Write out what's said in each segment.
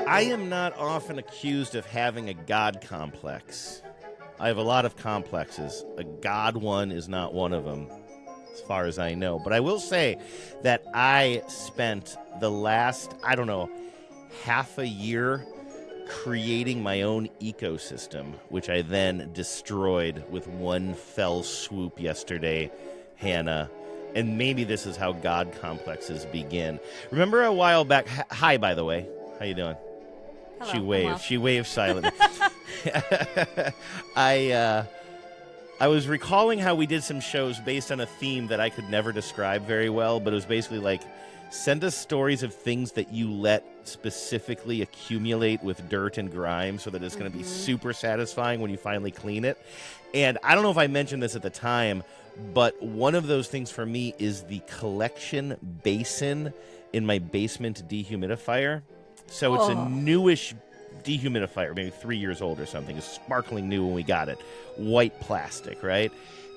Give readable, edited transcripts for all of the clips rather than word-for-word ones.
I am not often accused of having a God complex. I have a lot of complexes. A God one is not one of them, as far as I know. But I will say that I spent the last, half a year creating my own ecosystem, which I then destroyed with one fell swoop yesterday, Hannah. And maybe this is how God complexes begin. Remember a while back, hi, by the way. How you doing? Hello, She waved. well. She waved silently. I was recalling how we did some shows based on a theme that I could never describe very well, but it was basically like, send us stories of things that you let specifically accumulate with dirt and grime so that it's going to be super satisfying when you finally clean it. And I don't know if I mentioned this at the time, but one of those things for me is the collection basin in my basement dehumidifier. So it's a newish dehumidifier, maybe 3 years old or something. It's sparkling new when we got it. White plastic, right?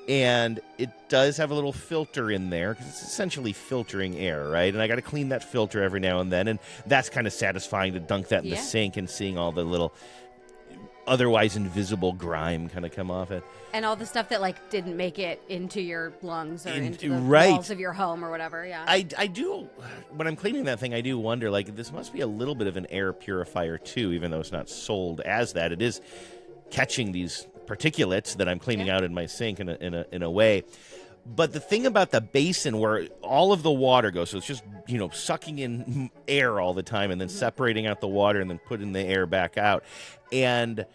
And it does have a little filter in there because it's essentially filtering air, right? And I got to clean that filter every now and then. And that's kind of satisfying to dunk that in the sink and seeing all the little otherwise invisible grime kind of come off it. And all the stuff that, like, didn't make it into your lungs or into the right. walls of your home or whatever, yeah. I do, when I'm cleaning that thing, I do wonder, like, this must be a little bit of an air purifier, too, even though it's not sold as that. It is catching these particulates that I'm cleaning out in my sink in a way. But the thing about the basin where all of the water goes, so it's just, sucking in air all the time and then separating out the water and then putting the air back out. And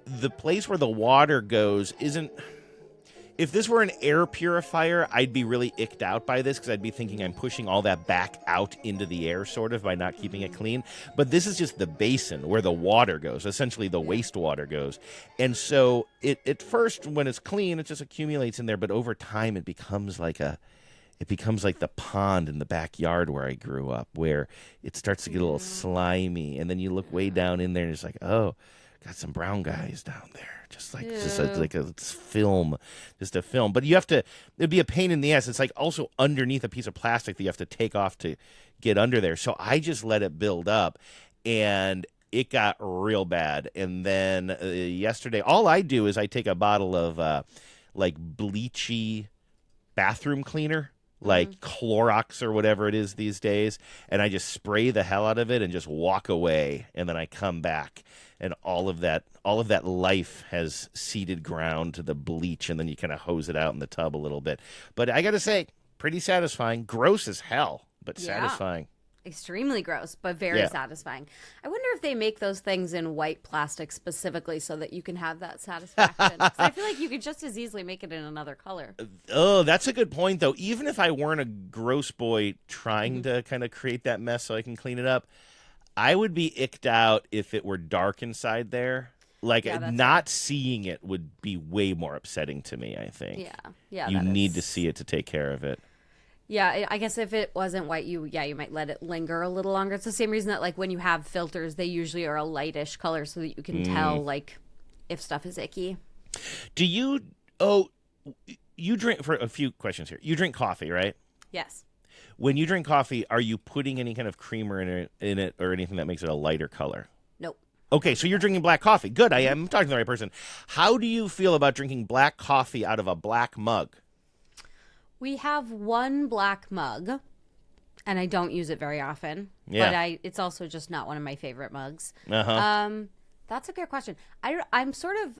the place where the water goes isn't... If this were an air purifier, I'd be really icked out by this because I'd be thinking I'm pushing all that back out into the air, sort of, by not keeping it clean. But this is just the basin where the water goes, essentially the wastewater goes. And so at first, when it's clean, it just accumulates in there. But over time, it becomes like the pond in the backyard where I grew up, where it starts to get a little slimy. And then you look way down in there and it's like, oh, got some brown guys down there. Just a film. But you have to, it'd be a pain in the ass. It's like also underneath a piece of plastic that you have to take off to get under there. So I just let it build up and it got real bad. And then yesterday, all I do is I take a bottle of like bleachy bathroom cleaner, like Clorox or whatever it is these days, and I just spray the hell out of it and just walk away, and then I come back, and all of that life has seeded ground to the bleach, and then you kind of hose it out in the tub a little bit. But I gotta say, pretty satisfying. Gross as hell, but satisfying. Extremely gross, but very satisfying. I wonder if they make those things in white plastic specifically so that you can have that satisfaction. 'Cause I feel like you could just as easily make it in another color. Oh, that's a good point, though. Even if I weren't a gross boy trying to kind of create that mess so I can clean it up, I would be icked out if it were dark inside there. Like, not seeing it would be way more upsetting to me, I think. Yeah. You need to see it to take care of it. Yeah, I guess if it wasn't white, you might let it linger a little longer. It's the same reason that, like, when you have filters, they usually are a lightish color so that you can tell, like, if stuff is icky. Do you drink, for a few questions here, you drink coffee, right? Yes. When you drink coffee, are you putting any kind of creamer in it or anything that makes it a lighter color? Nope. Okay, so you're drinking black coffee. Good, I am talking to the right person. How do you feel about drinking black coffee out of a black mug? We have one black mug, and I don't use it very often. Yeah. But it's also just not one of my favorite mugs. Uh-huh. That's a good question. I'm sort of,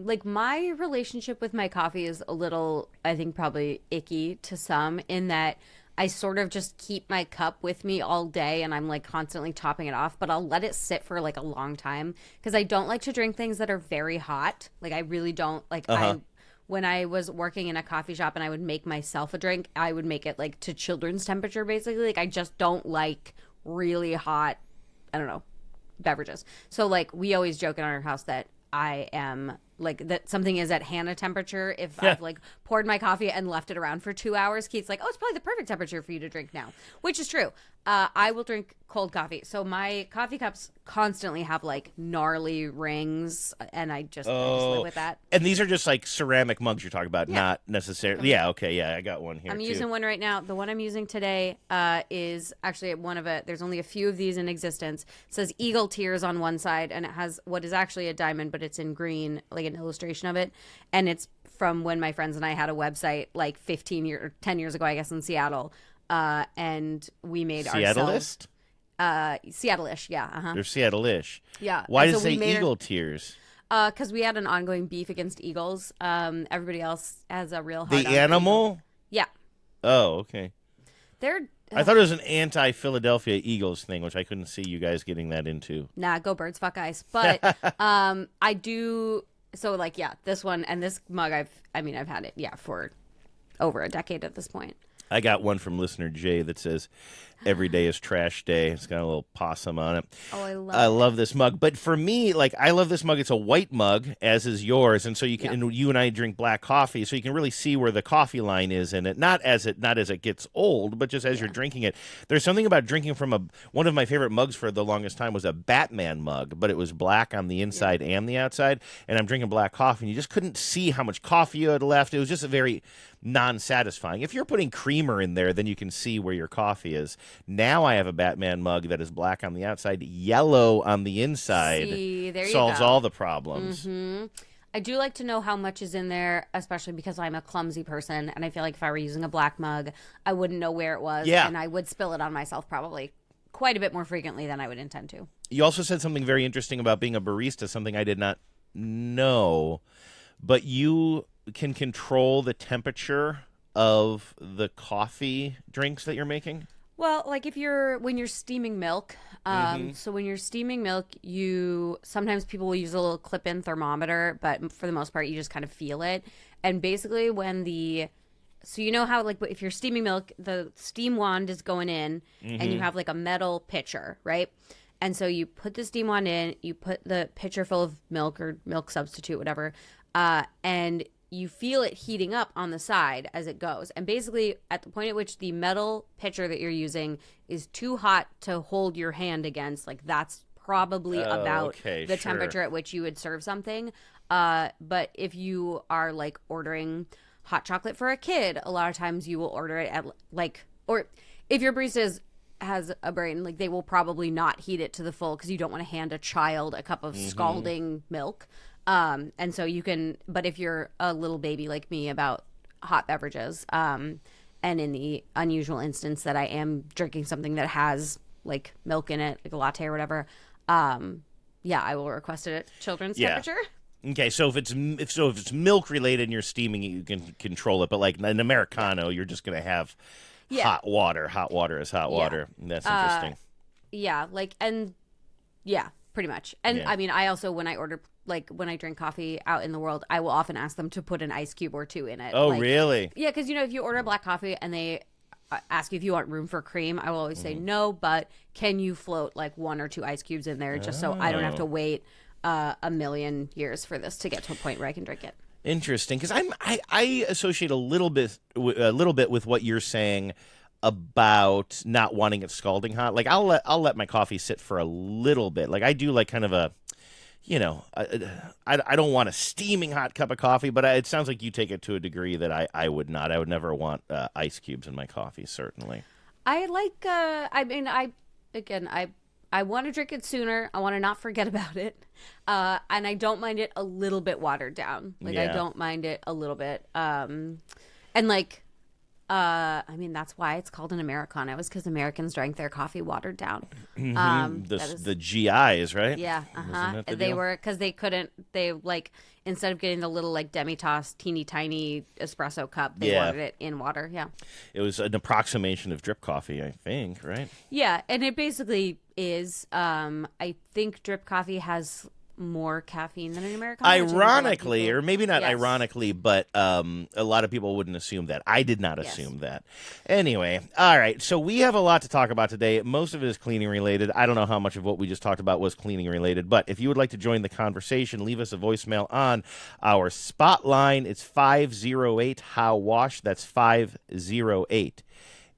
like, my relationship with my coffee is a little, I think, probably icky to some, in that I sort of just keep my cup with me all day, and I'm, like, constantly topping it off, but I'll let it sit for, like, a long time, because I don't like to drink things that are very hot. Like, I really don't, like, when I was working in a coffee shop and I would make myself a drink, I would make it, like, to children's temperature, basically. Like, I just don't like really hot, I don't know, beverages. So, like, we always joke in our house that I am, like, that something is at Hannah temperature if I've, like, poured my coffee and left it around for 2 hours. Keith's like, oh, it's probably the perfect temperature for you to drink now, which is true. I will drink cold coffee. So my coffee cups constantly have like gnarly rings, and I just live Oh, with that. and these are just like ceramic mugs you're talking about, Yeah. not necessarily. Yeah, okay, yeah, I got one here I'm too. using one right now. The one I'm using today is actually one of it. There's only a few of these in existence. It says Eagle Tears on one side, and it has what is actually a diamond, but it's in green, like an illustration of it. And it's from when my friends and I had a website like 10 years ago, I guess, in Seattle. And we made ourselves Seattle-ist? Seattle-ish, yeah, They're Seattle-ish. yeah. Why And does so it we say made eagle tears? because we had an ongoing beef against eagles. Everybody else has a real hard The on for eagles. animal? Yeah, Oh, okay. they're I thought it was an anti-Philadelphia Eagles thing, which I couldn't see you guys getting that into. nah, go birds, fuck ice. But I do. So like, yeah, this one and this mug, I've had it, yeah, for over a decade at this point. I got one from listener Jay that says, "Every day is trash day." It's got a little possum on it. Oh, I love I it. love this mug, but for me, like I love this mug. It's a white mug, as is yours, and so you can. Yeah. And you and I drink black coffee, so you can really see where the coffee line is in it. Not as it gets old, but just as you're drinking it. There's something about drinking from one of my favorite mugs for the longest time was a Batman mug, but it was black on the inside and the outside. And I'm drinking black coffee, and you just couldn't see how much coffee you had left. It was just a very non-satisfying. If you're putting creamer in there, then you can see where your coffee is. Now I have a Batman mug that is black on the outside, yellow on the inside. See, there you Solves go. all the problems. I do like to know how much is in there, especially because I'm a clumsy person, and I feel like if I were using a black mug, I wouldn't know where it was, Yeah. and I would spill it on myself probably quite a bit more frequently than I would intend to. You also said something very interesting about being a barista, something I did not know, but you can control the temperature of the coffee drinks that you're making? Well, like when you're steaming milk, so when you're steaming milk, sometimes people will use a little clip-in thermometer, but for the most part, you just kind of feel it. And basically so you know how like if you're steaming milk, the steam wand is going in and you have like a metal pitcher, right? And so you put the steam wand in, you put the pitcher full of milk or milk substitute, whatever, and you feel it heating up on the side as it goes. And basically, at the point at which the metal pitcher that you're using is too hot to hold your hand against, like that's probably about the temperature at which you would serve something. But if you are like ordering hot chocolate for a kid, a lot of times you will order it at or if your barista has a brain, like they will probably not heat it to the full because you don't want to hand a child a cup of scalding milk. And so you can, but if you're a little baby like me about hot beverages, and in the unusual instance that I am drinking something that has like milk in it, like a latte or whatever, I will request it at children's temperature. Okay, so if it's milk related and you're steaming it, you can control it. But like an Americano, you're just gonna have hot water. Hot water is hot water. That's interesting. Pretty much. And I mean, I also when I drink coffee out in the world, I will often ask them to put an ice cube or two in it. Oh, really? Yeah, because if you order a black coffee and they ask you if you want room for cream, I will always say no, but can you float like one or two ice cubes in there just so I don't have to wait a million years for this to get to a point where I can drink it. Interesting, because I associate a little bit with what you're saying about not wanting it scalding hot. Like I'll let my coffee sit for a little bit. Like I do like kind of a, I don't want a steaming hot cup of coffee, but it sounds like you take it to a degree that I would not. I would never want ice cubes in my coffee. Certainly. I like. I want to drink it sooner. I want to not forget about it, and I don't mind it a little bit watered down. Like I don't mind it a little bit, and like. That's why it's called an Americano, is because Americans drank their coffee watered down. The GIs, right? Yeah, they were because they couldn't. They instead of getting the little like demi-tasse, teeny tiny espresso cup, they wanted it in water. Yeah, it was an approximation of drip coffee, I think, right? Yeah, and it basically is. I think drip coffee has more caffeine than an Americano. Ironically, or maybe not ironically, but a lot of people wouldn't assume that. I did not assume that. Anyway, all right. So we have a lot to talk about today. Most of it is cleaning related. I don't know how much of what we just talked about was cleaning related, but if you would like to join the conversation, leave us a voicemail on our spot line. It's 508 How Wash. That's 508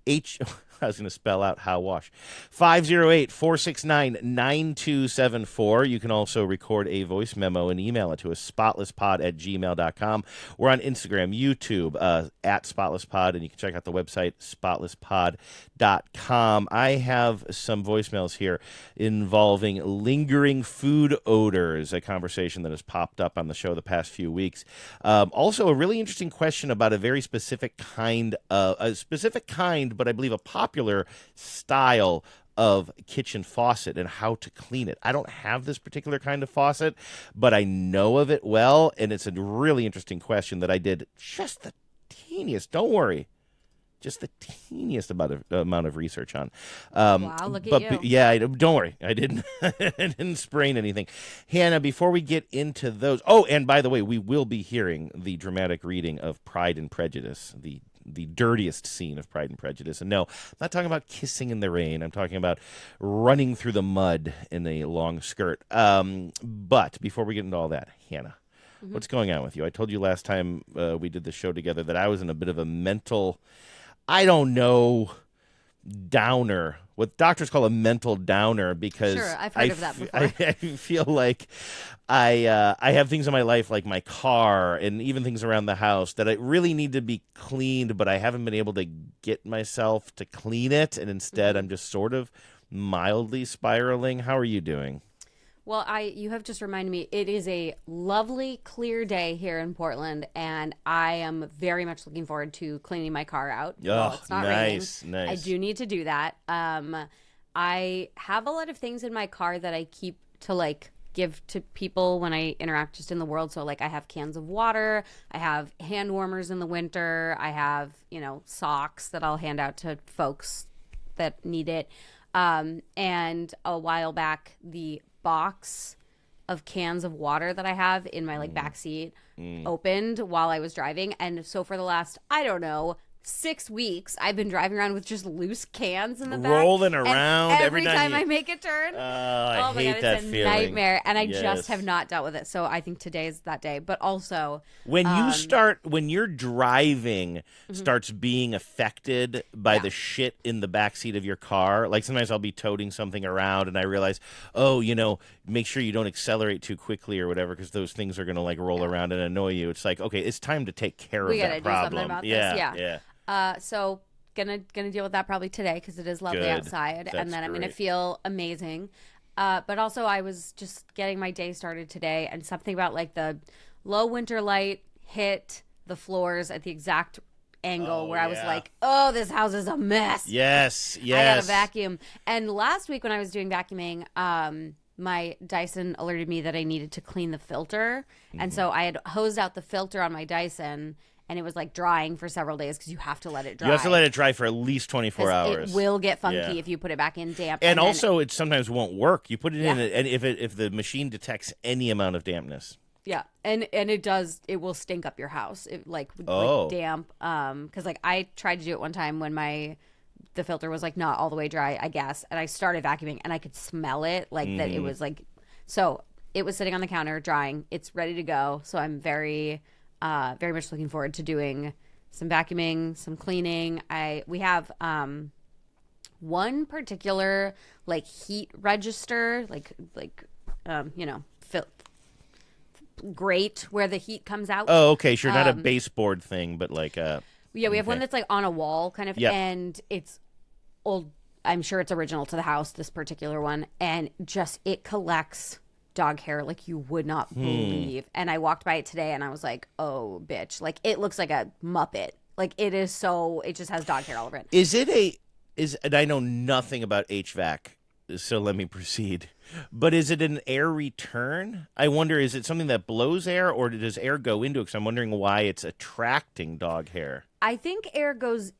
H. I was going to spell out how wash. 508-469-9274. You can also record a voice memo and email it to us, spotlesspod@gmail.com. We're on Instagram, YouTube, at spotlesspod, and you can check out the website, spotlesspod.com. I have some voicemails here involving lingering food odors, a conversation that has popped up on the show the past few weeks. Also, a really interesting question about a very specific kind, but I believe a popular style of kitchen faucet and how to clean it. I don't have this particular kind of faucet, but I know of it well, and it's a really interesting question that I did just the teeniest, don't worry, just the teeniest amount of research on. Wow, look at you. Yeah, don't worry. I didn't I didn't sprain anything. Hannah, before we get into those, oh, and by the way, we will be hearing the dramatic reading of Pride and Prejudice, the dirtiest scene of Pride and Prejudice. And no, I'm not talking about kissing in the rain. I'm talking about running through the mud in a long skirt. But before we get into all that, Hannah, what's going on with you? I told you last time we did the show together that I was in a bit of a mental, I don't know, downer, what doctors call a mental downer, because Sure, I've heard of that before. I feel like I have things in my life like my car and even things around the house that I really need to be cleaned, but I haven't been able to get myself to clean it, and instead I'm just sort of mildly spiraling. How are you doing? Well, you have just reminded me, it is a lovely, clear day here in Portland, and I am very much looking forward to cleaning my car out. Well, it's not nice. I do need to do that. I have a lot of things in my car that I keep to, like, give to people when I interact just in the world. So, like, I have cans of water, I have hand warmers in the winter, I have, socks that I'll hand out to folks that need it. And a while back, the box of cans of water that I have in my back seat opened while I was driving, and so for the last, I don't know, 6 weeks I've been driving around with just loose cans in the back, rolling around and every time you... I make a turn. I hate God, that it's a feeling. nightmare, and I Yes. just have not dealt with it. So I think today is that day. But also, when your driving starts being affected by the shit in the backseat of your car, like sometimes I'll be toting something around and I realize, make sure you don't accelerate too quickly or whatever, because those things are going to roll around and annoy you. It's like, okay, it's time to take care of that problem. We got to do something about this. Yeah. So gonna deal with that probably today because it is lovely outside, and then I'm gonna feel amazing. But also I was just getting my day started today, and something about the low winter light hit the floors at the exact angle where I was like, oh, this house is a mess. Yes. I gotta vacuum. And last week when I was doing vacuuming, my Dyson alerted me that I needed to clean the filter, and so I had hosed out the filter on my Dyson. And it was drying for several days because you have to let it dry. You have to let it dry for at least 24 hours. It will get funky if you put it back in damp. And also, it sometimes won't work. You put it in, and if the machine detects any amount of dampness. Yeah, and it does. It will stink up your house, like damp. Because I tried to do it one time when the filter was not all the way dry, I guess, and I started vacuuming and I could smell it that it was so it was sitting on the counter drying. It's ready to go. So I'm very much looking forward to doing some vacuuming, some cleaning. We have one particular heat register, grate where the heat comes out. Oh, okay, sure, not a baseboard thing, but we have one that's on a wall kind of, and it's old. I'm sure it's original to the house, this particular one, and just it collects dog hair like you would not believe. And I walked by it today and I was like, oh bitch, it looks like a Muppet. It is so, it just has dog hair all over it. And I know nothing about HVAC, so let me proceed, but is it an air return? I wonder, is it something that blows air, or does air go into it? Because I'm wondering why it's attracting dog hair. I think air goes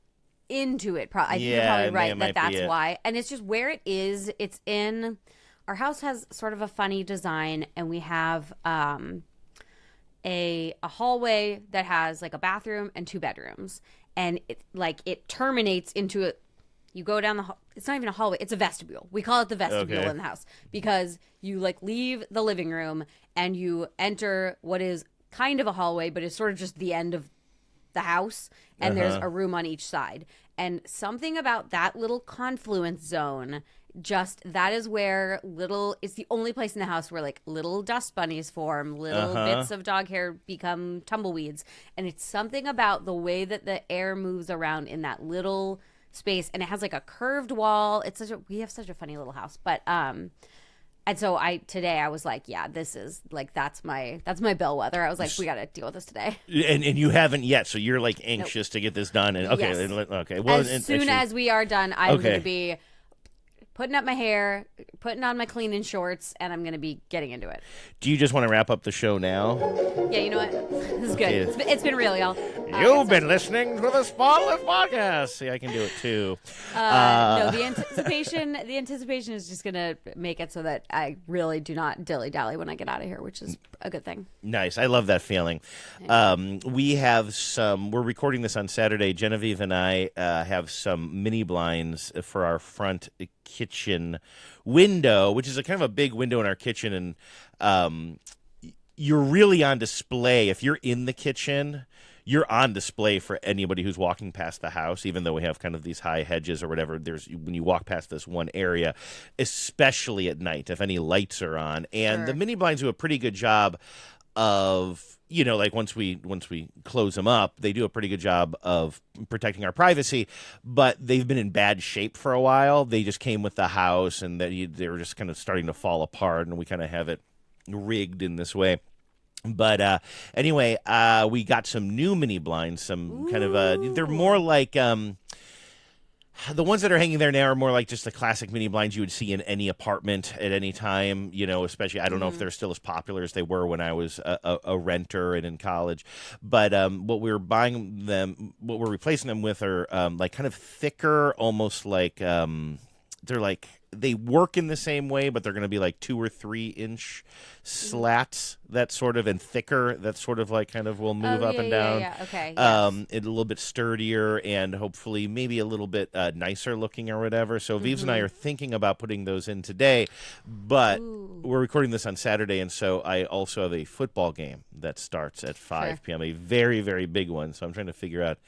into it. I think you're probably right that's why. And it's just where it is. It's in... Our house has sort of a funny design, and we have a hallway that has a bathroom and 2 bedrooms, and it terminates into a. You go down the. It's not even a hallway; it's a vestibule. We call it the vestibule in the house because you leave the living room and you enter what is kind of a hallway, but it's sort of just the end of the house, and there's a room on each side. And something about that little confluence zone, just that is where it's the only place in the house where like little dust bunnies form, little bits of dog hair become tumbleweeds. And it's something about the way that the air moves around in that little space, and it has like a curved wall. We have such a funny little house. But and so today I was like, yeah, this is like that's my bellwether. I was like, we got to deal with this today. And you haven't yet, so you're like anxious to get this done. And okay, Yes. okay. Well, As soon as we are done, I'm going to be putting up my hair, putting on my cleaning shorts, and I'm going to be getting into it. Do you just want to wrap up the show now? Yeah, you know what? This is good. It's been real, y'all. You've been listening to the Spotless Podcast. See, I can do it too. No, the anticipation is just going to make it so that I really do not dilly-dally when I get out of here, which is a good thing. Nice. I love that feeling. We're recording this on Saturday. Genevieve and I have some mini blinds for our front kitchen window, which is a kind of a big window in our kitchen. And you're really on display. If you're in the kitchen, you're on display for anybody who's walking past the house, even though we have kind of these high hedges or whatever. When you walk past this one area, especially at night, if any lights are on. And the mini blinds do a pretty good job of, like once we close them up, they do a pretty good job of protecting our privacy, but they've been in bad shape for a while. They just came with the house, and they were just kind of starting to fall apart, and we kind of have it rigged in this way. But anyway, we got some new mini blinds, some kind of they're more like the ones that are hanging there now are more like just the classic mini blinds you would see in any apartment at any time, especially I don't know if they're still as popular as they were when I was a renter and in college. But what we're replacing them with are like kind of thicker, almost like they're like they work in the same way, but they're going to be like 2 or 3 inch slats that sort of, and thicker, that sort of like kind of will move up and down. Yeah. Okay. A little bit sturdier and hopefully maybe a little bit nicer looking or whatever. So Vives and I are thinking about putting those in today, but we're recording this on Saturday, and so I also have a football game that starts at 5 p.m., a very, very big one. So I'm trying to figure out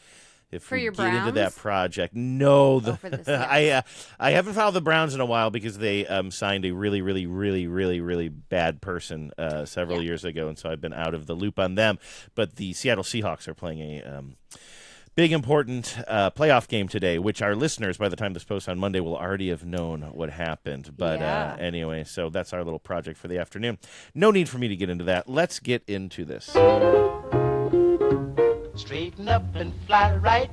if we get into that project. No, I haven't followed the Browns in a while because they signed a really, really, really, really, really bad person several years ago, and so I've been out of the loop on them. But the Seattle Seahawks are playing a big, important playoff game today, which our listeners, by the time this posts on Monday, will already have known what happened. But anyway, so that's our little project for the afternoon. No need for me to get into that. Let's get into this. Straighten up and fly right.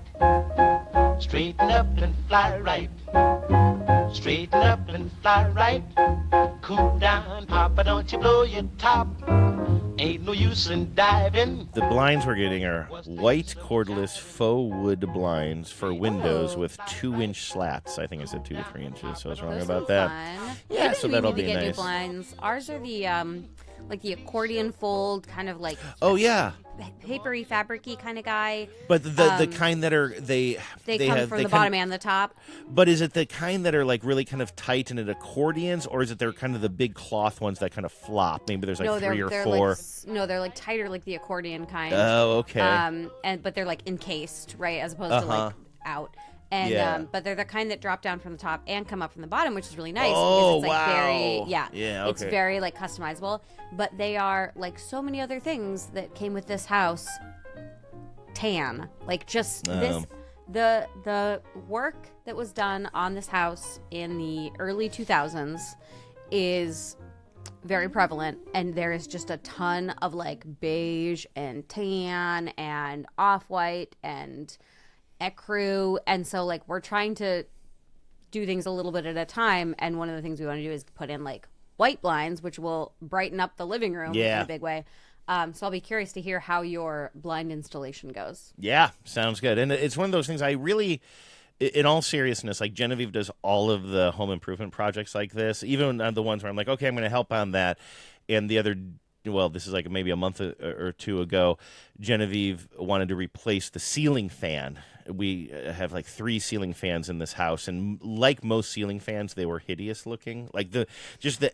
Straighten up and fly right. Straighten up and fly right. Cool down, Papa, don't you blow your top. Ain't no use in diving. The blinds we're getting are white cordless faux wood blinds for windows with 2-inch slats. I think I said 2 to 3 inches, so I was wrong about that. Fun. Yeah, Maybe so we that'll need to be get nice. New blinds. Ours are the like the accordion fold, kind of like papery, fabricy kind of guy. But the kind that are they come from the bottom and the top. But is it the kind that are like really kind of tight and it accordions, or is it they're kind of the big cloth ones that kind of flop? Maybe there's like 3 or 4. They're like tighter, like the accordion kind. Oh, okay. But they're like encased, right, as opposed to like out. And but they're the kind that drop down from the top and come up from the bottom, which is really nice. Oh, because it's like wow. very it's very like customizable. But they are like so many other things that came with this house. Tan, like just this, the work that was done on this house in the early 2000s is very prevalent, and there is just a ton of like beige and tan and off-white and ecru, and so like we're trying to do things a little bit at a time, and one of the things we want to do is put in like white blinds, which will brighten up the living room in a big way. So I'll be curious to hear how your blind installation goes. Yeah, sounds good. And it's one of those things I really, in all seriousness, like Genevieve does all of the home improvement projects like this, even the ones where I'm like, okay, I'm going to help on that. And this is like maybe a month or 2 ago, Genevieve wanted to replace the ceiling fan. We have like 3 ceiling fans in this house, and like most ceiling fans, they were hideous looking. Like the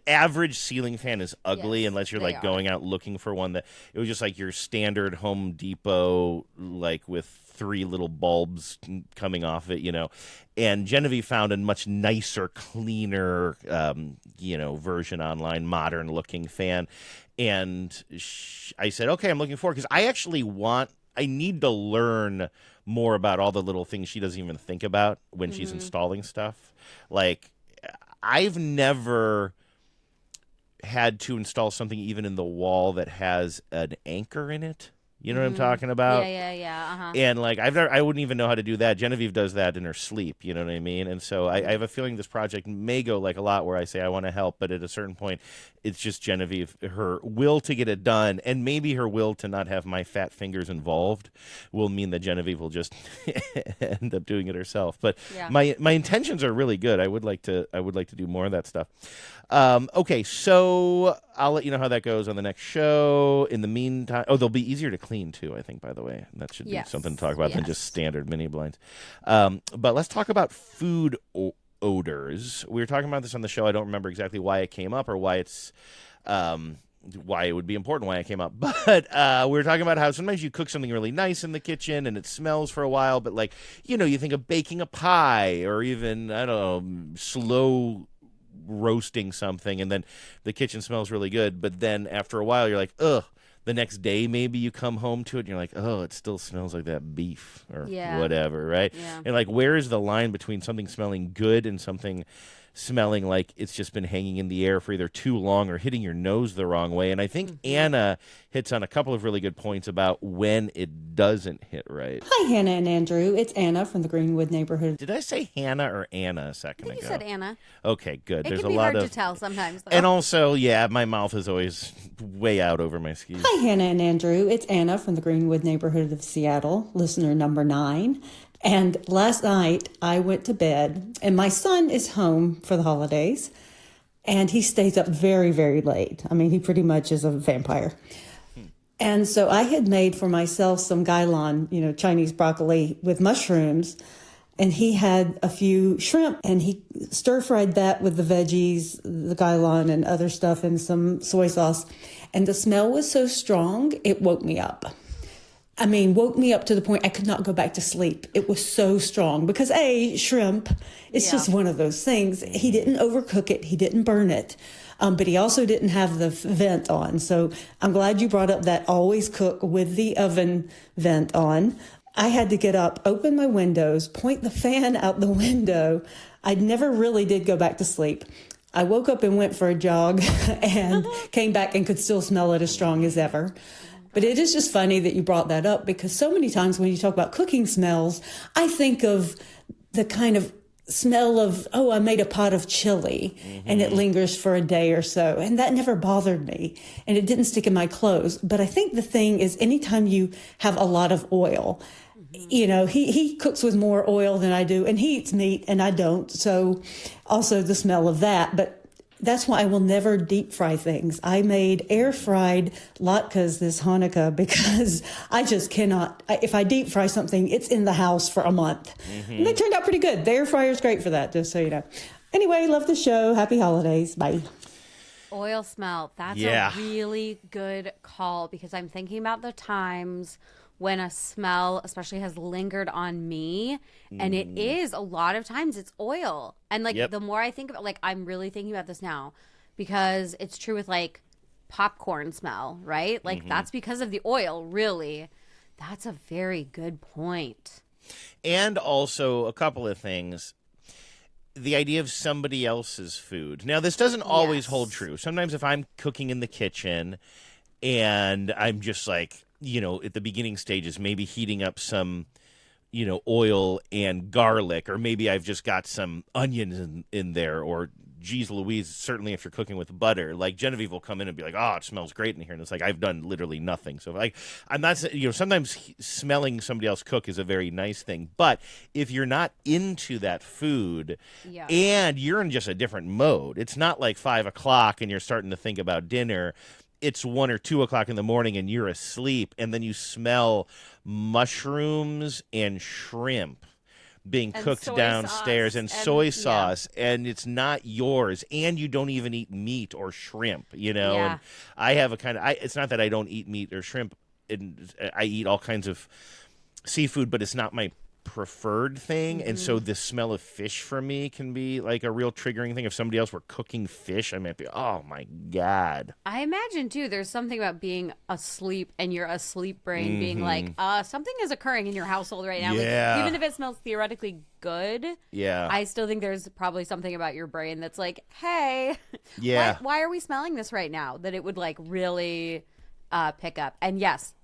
average ceiling fan is ugly unless you're like going out looking for one. That it was just like your standard Home Depot, like with 3 little bulbs coming off it, And Genevieve found a much nicer, cleaner, version online, modern-looking fan. And I said, okay, I'm looking forward, because I need to learn more about all the little things she doesn't even think about when she's installing stuff. Like, I've never had to install something even in the wall that has an anchor in it. You know what I'm talking about? Yeah. Uh-huh. And like I wouldn't even know how to do that. Genevieve does that in her sleep. You know what I mean? And so I have a feeling this project may go like a lot where I say I want to help, but at a certain point, it's just Genevieve, her will to get it done, and maybe her will to not have my fat fingers involved will mean that Genevieve will just end up doing it herself. But my intentions are really good. I would like to do more of that stuff. Okay, so I'll let you know how that goes on the next show. In the meantime, they'll be easier to clean too, I think, by the way. That should be something to talk about than just standard mini blinds. But let's talk about food odors. We were talking about this on the show. I don't remember exactly why it came up or why it's why it would be important why it came up. But we were talking about how sometimes you cook something really nice in the kitchen and it smells for a while, but like, you think of baking a pie or even, I don't know, slow roasting something, and then the kitchen smells really good, but then after a while you're like, ugh. The next day maybe you come home to it and you're like, oh, it still smells like that beef or whatever, right? Yeah. And like, where is the line between something smelling good and something smelling like it's just been hanging in the air for either too long or hitting your nose the wrong way? And I think Anna hits on a couple of really good points about when it doesn't hit right. Hi, Hannah and Andrew. It's Anna from the Greenwood neighborhood. Did I say Hannah or Anna a second ago? You said Anna. Okay, good. It There's can a be lot hard of to tell sometimes, though. And also, my mouth is always way out over my skis. Hi, Hannah and Andrew. It's Anna from the Greenwood neighborhood of Seattle, listener number 9. And last night I went to bed, and my son is home for the holidays, and he stays up very, very late. I mean, he pretty much is a vampire. And so I had made for myself some gailan, Chinese broccoli with mushrooms, and he had a few shrimp, and he stir-fried that with the veggies, the gailan and other stuff, and some soy sauce. And the smell was so strong, it woke me up. I mean, woke me up to the point I could not go back to sleep. It was so strong because shrimp, it's just one of those things. He didn't overcook it. He didn't burn it. But he also didn't have the vent on. So I'm glad you brought up that always cook with the oven vent on. I had to get up, open my windows, point the fan out the window. I never really did go back to sleep. I woke up and went for a jog and came back and could still smell it as strong as ever. But it is just funny that you brought that up because so many times when you talk about cooking smells, I think of the kind of smell of, I made a pot of chili and it lingers for a day or so. And that never bothered me and it didn't stick in my clothes. But I think the thing is anytime you have a lot of oil, he cooks with more oil than I do and he eats meat and I don't. So also the smell of that. But that's why I will never deep fry things. I made air fried latkes this Hanukkah because I just cannot. If I deep fry something, it's in the house for a month. And they turned out pretty good. The air fryer is great for that, just so you know. Anyway, love the show. Happy holidays. Bye. Oil smell. That's a really good call because I'm thinking about the times when a smell especially has lingered on me and it is a lot of times it's oil. And like the more I think about I'm really thinking about this now because it's true with like popcorn smell, right? Like that's because of the oil, really. That's a very good point. And also a couple of things. The idea of somebody else's food. Now, this doesn't always hold true. Sometimes if I'm cooking in the kitchen and I'm just like, at the beginning stages, maybe heating up some, oil and garlic, or maybe I've just got some onions in there, or geez Louise, certainly if you're cooking with butter, like Genevieve will come in and be like, oh, it smells great in here. And it's like, I've done literally nothing. So I'm not, sometimes smelling somebody else cook is a very nice thing. But if you're not into that food and you're in just a different mode, it's not like 5 o'clock and you're starting to think about dinner. It's 1 or 2 o'clock in the morning and you're asleep, and then you smell mushrooms and shrimp being cooked downstairs and soy sauce, and it's not yours, and you don't even eat meat or shrimp, And I have it's not that I don't eat meat or shrimp, and I eat all kinds of seafood, but it's not my preferred thing, and so the smell of fish for me can be like a real triggering thing. If somebody else were cooking fish, I might be, oh my god. I imagine too there's something about being asleep and your asleep brain being like, something is occurring in your household right now. Yeah. Like, even if it smells theoretically good, Yeah. I still think there's probably something about your brain that's like, hey, Yeah. why are we smelling this right now? That it would like really pick up. And yes,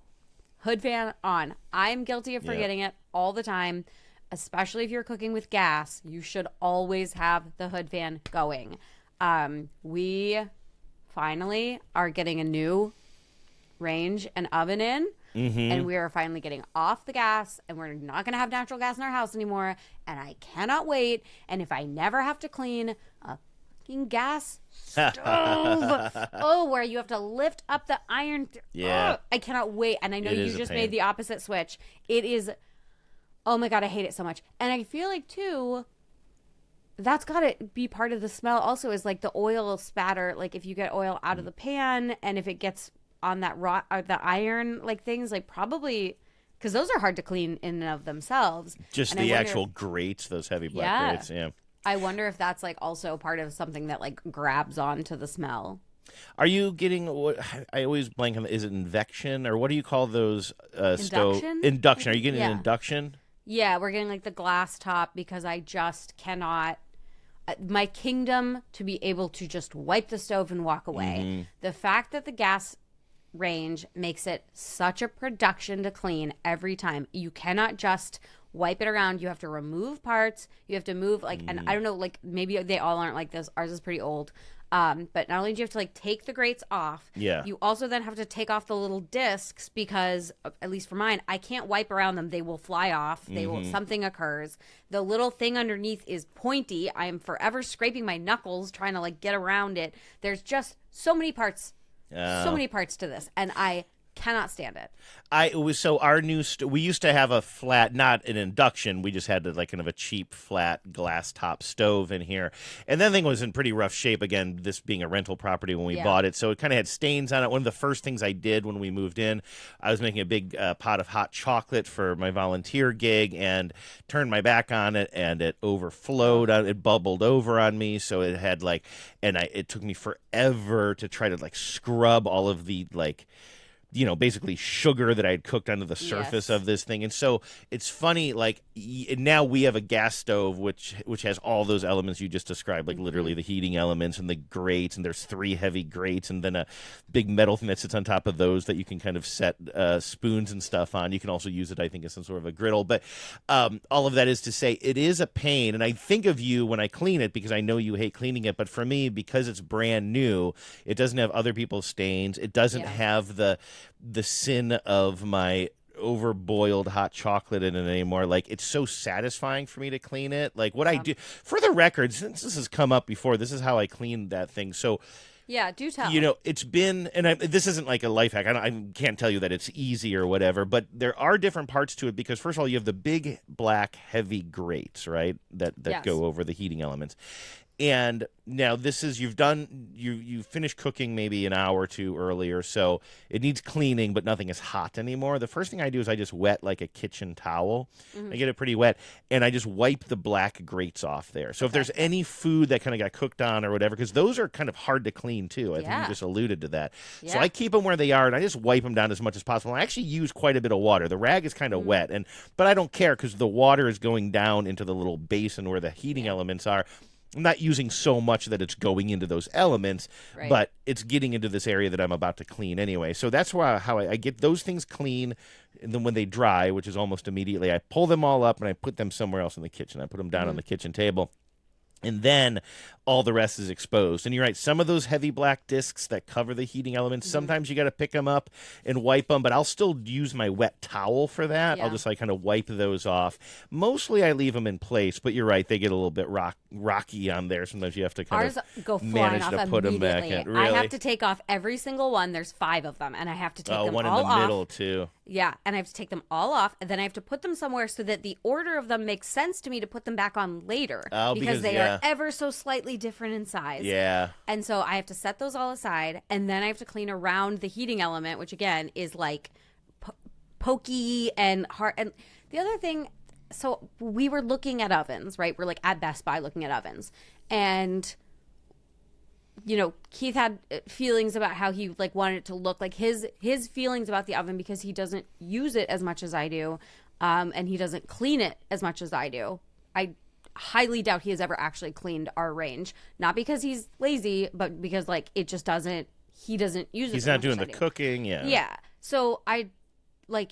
hood fan on. I'm guilty of forgetting it all the time, especially if you're cooking with gas. You should always have the hood fan going. We finally are getting a new range and oven in, and we are finally getting off the gas, and we're not going to have natural gas in our house anymore, and I cannot wait. And if I never have to clean a fucking gas stove, where you have to lift up the iron. I cannot wait. And I know you just made the opposite switch. It is, oh my God, I hate it so much. And I feel like too, that's got to be part of the smell also, is like the oil spatter. Like if you get oil out of the pan and if it gets on that the iron, like things, like probably, because those are hard to clean in and of themselves. Just and the actual grates, those heavy black grates. Yeah. I wonder if that's like also part of something that like grabs onto the smell. Are you getting what I always blank on? Is it Invection or what do you call those stove? Induction? Induction. Are you getting an induction? Yeah, we're getting like the glass top because I just cannot. My kingdom to be able to just wipe the stove and walk away. The fact that the gas range makes it such a production to clean every time. You cannot just wipe it around. You have to remove parts. You have to move like, and I don't know, like maybe they all aren't like this. Ours is pretty old. But not only do you have to like take the grates off, you also then have to take off the little discs because, at least for mine, I can't wipe around them. They will fly off. They will, something occurs. The little thing underneath is pointy. I am forever scraping my knuckles trying to like get around it. There's just so many parts to this, and I cannot stand it. Our new we used to have a flat, not an induction. We just had like kind of a cheap flat glass top stove in here, and that thing was in pretty rough shape. Again, this being a rental property when we bought it, so it kind of had stains on it. One of the first things I did when we moved in, I was making a big pot of hot chocolate for my volunteer gig, and turned my back on it, and it overflowed. It bubbled over on me, so it had like, it took me forever to try to like scrub all of the like, basically sugar that I had cooked onto the surface of this thing. And so it's funny, like now we have a gas stove, which has all those elements you just described, like literally the heating elements and the grates, and there's 3 heavy grates and then a big metal thing that sits on top of those that you can kind of set spoons and stuff on. You can also use it, I think, as some sort of a griddle. But all of that is to say it is a pain. And I think of you when I clean it because I know you hate cleaning it. But for me, because it's brand new, it doesn't have other people's stains. It doesn't have the sin of my overboiled hot chocolate in it anymore. Like, it's so satisfying for me to clean it. Like, what I do, for the record, since this has come up before, this is how I clean that thing. So yeah, do tell. It's been, and this isn't like a life hack. I can't tell you that it's easy or whatever, but there are different parts to it because, first of all, you have the big black heavy grates, right, that go over the heating elements. And now this is, you finished cooking maybe an hour or two earlier, so it needs cleaning, but nothing is hot anymore. The first thing I do is I just wet like a kitchen towel. I get it pretty wet, and I just wipe the black grates off there. So if there's any food that kind of got cooked on or whatever, because those are kind of hard to clean too. I think you just alluded to that. Yeah. So I keep them where they are, and I just wipe them down as much as possible. And I actually use quite a bit of water. The rag is kind of wet, but I don't care because the water is going down into the little basin where the heating elements are. I'm not using so much that it's going into those elements, but it's getting into this area that I'm about to clean anyway. So that's how I get those things clean. And then when they dry, which is almost immediately, I pull them all up and I put them somewhere else in the kitchen. I put them down on the kitchen table. And then all the rest is exposed. And you're right, some of those heavy black discs that cover the heating elements, sometimes you got to pick them up and wipe them, but I'll still use my wet towel for that. I'll just like kind of wipe those off. Mostly I leave them in place, but you're right, they get a little bit rocky on there. Sometimes you have to kind of go flying manage off to put them back in. Really? I have to take off every single one. There's 5 of them, and I have to take them one all in the middle too. Yeah, and I have to take them all off, and then I have to put them somewhere so that the order of them makes sense to me to put them back on later. Because they are ever so slightly different in size. Yeah. And so I have to set those all aside, and then I have to clean around the heating element, which again is like pokey and hard. And the other thing, so we were looking at ovens, right? We're like at Best Buy looking at ovens, and Keith had feelings about how he like wanted it to look, like his feelings about the oven, because he doesn't use it as much as I do, and he doesn't clean it as much as I do. I highly doubt he has ever actually cleaned our range, not because he's lazy, but because like he doesn't use it. He's not doing the cooking. Yeah. So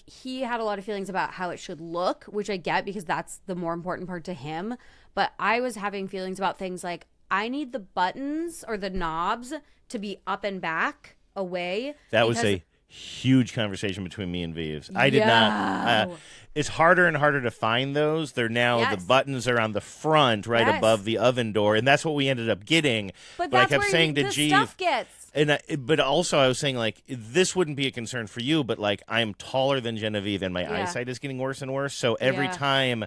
he had a lot of feelings about how it should look, which I get because that's the more important part to him. But I was having feelings about things like, I need the buttons or the knobs to be up and back away. That was a huge conversation between me and Vives. I did not. It's harder and harder to find those. They're now, the buttons are on the front right above the oven door, and that's what we ended up getting. But that's I kept where saying to the Jeeve, stuff gets. But also I was saying, like, this wouldn't be a concern for you, but like I'm taller than Genevieve and my eyesight is getting worse and worse. So every time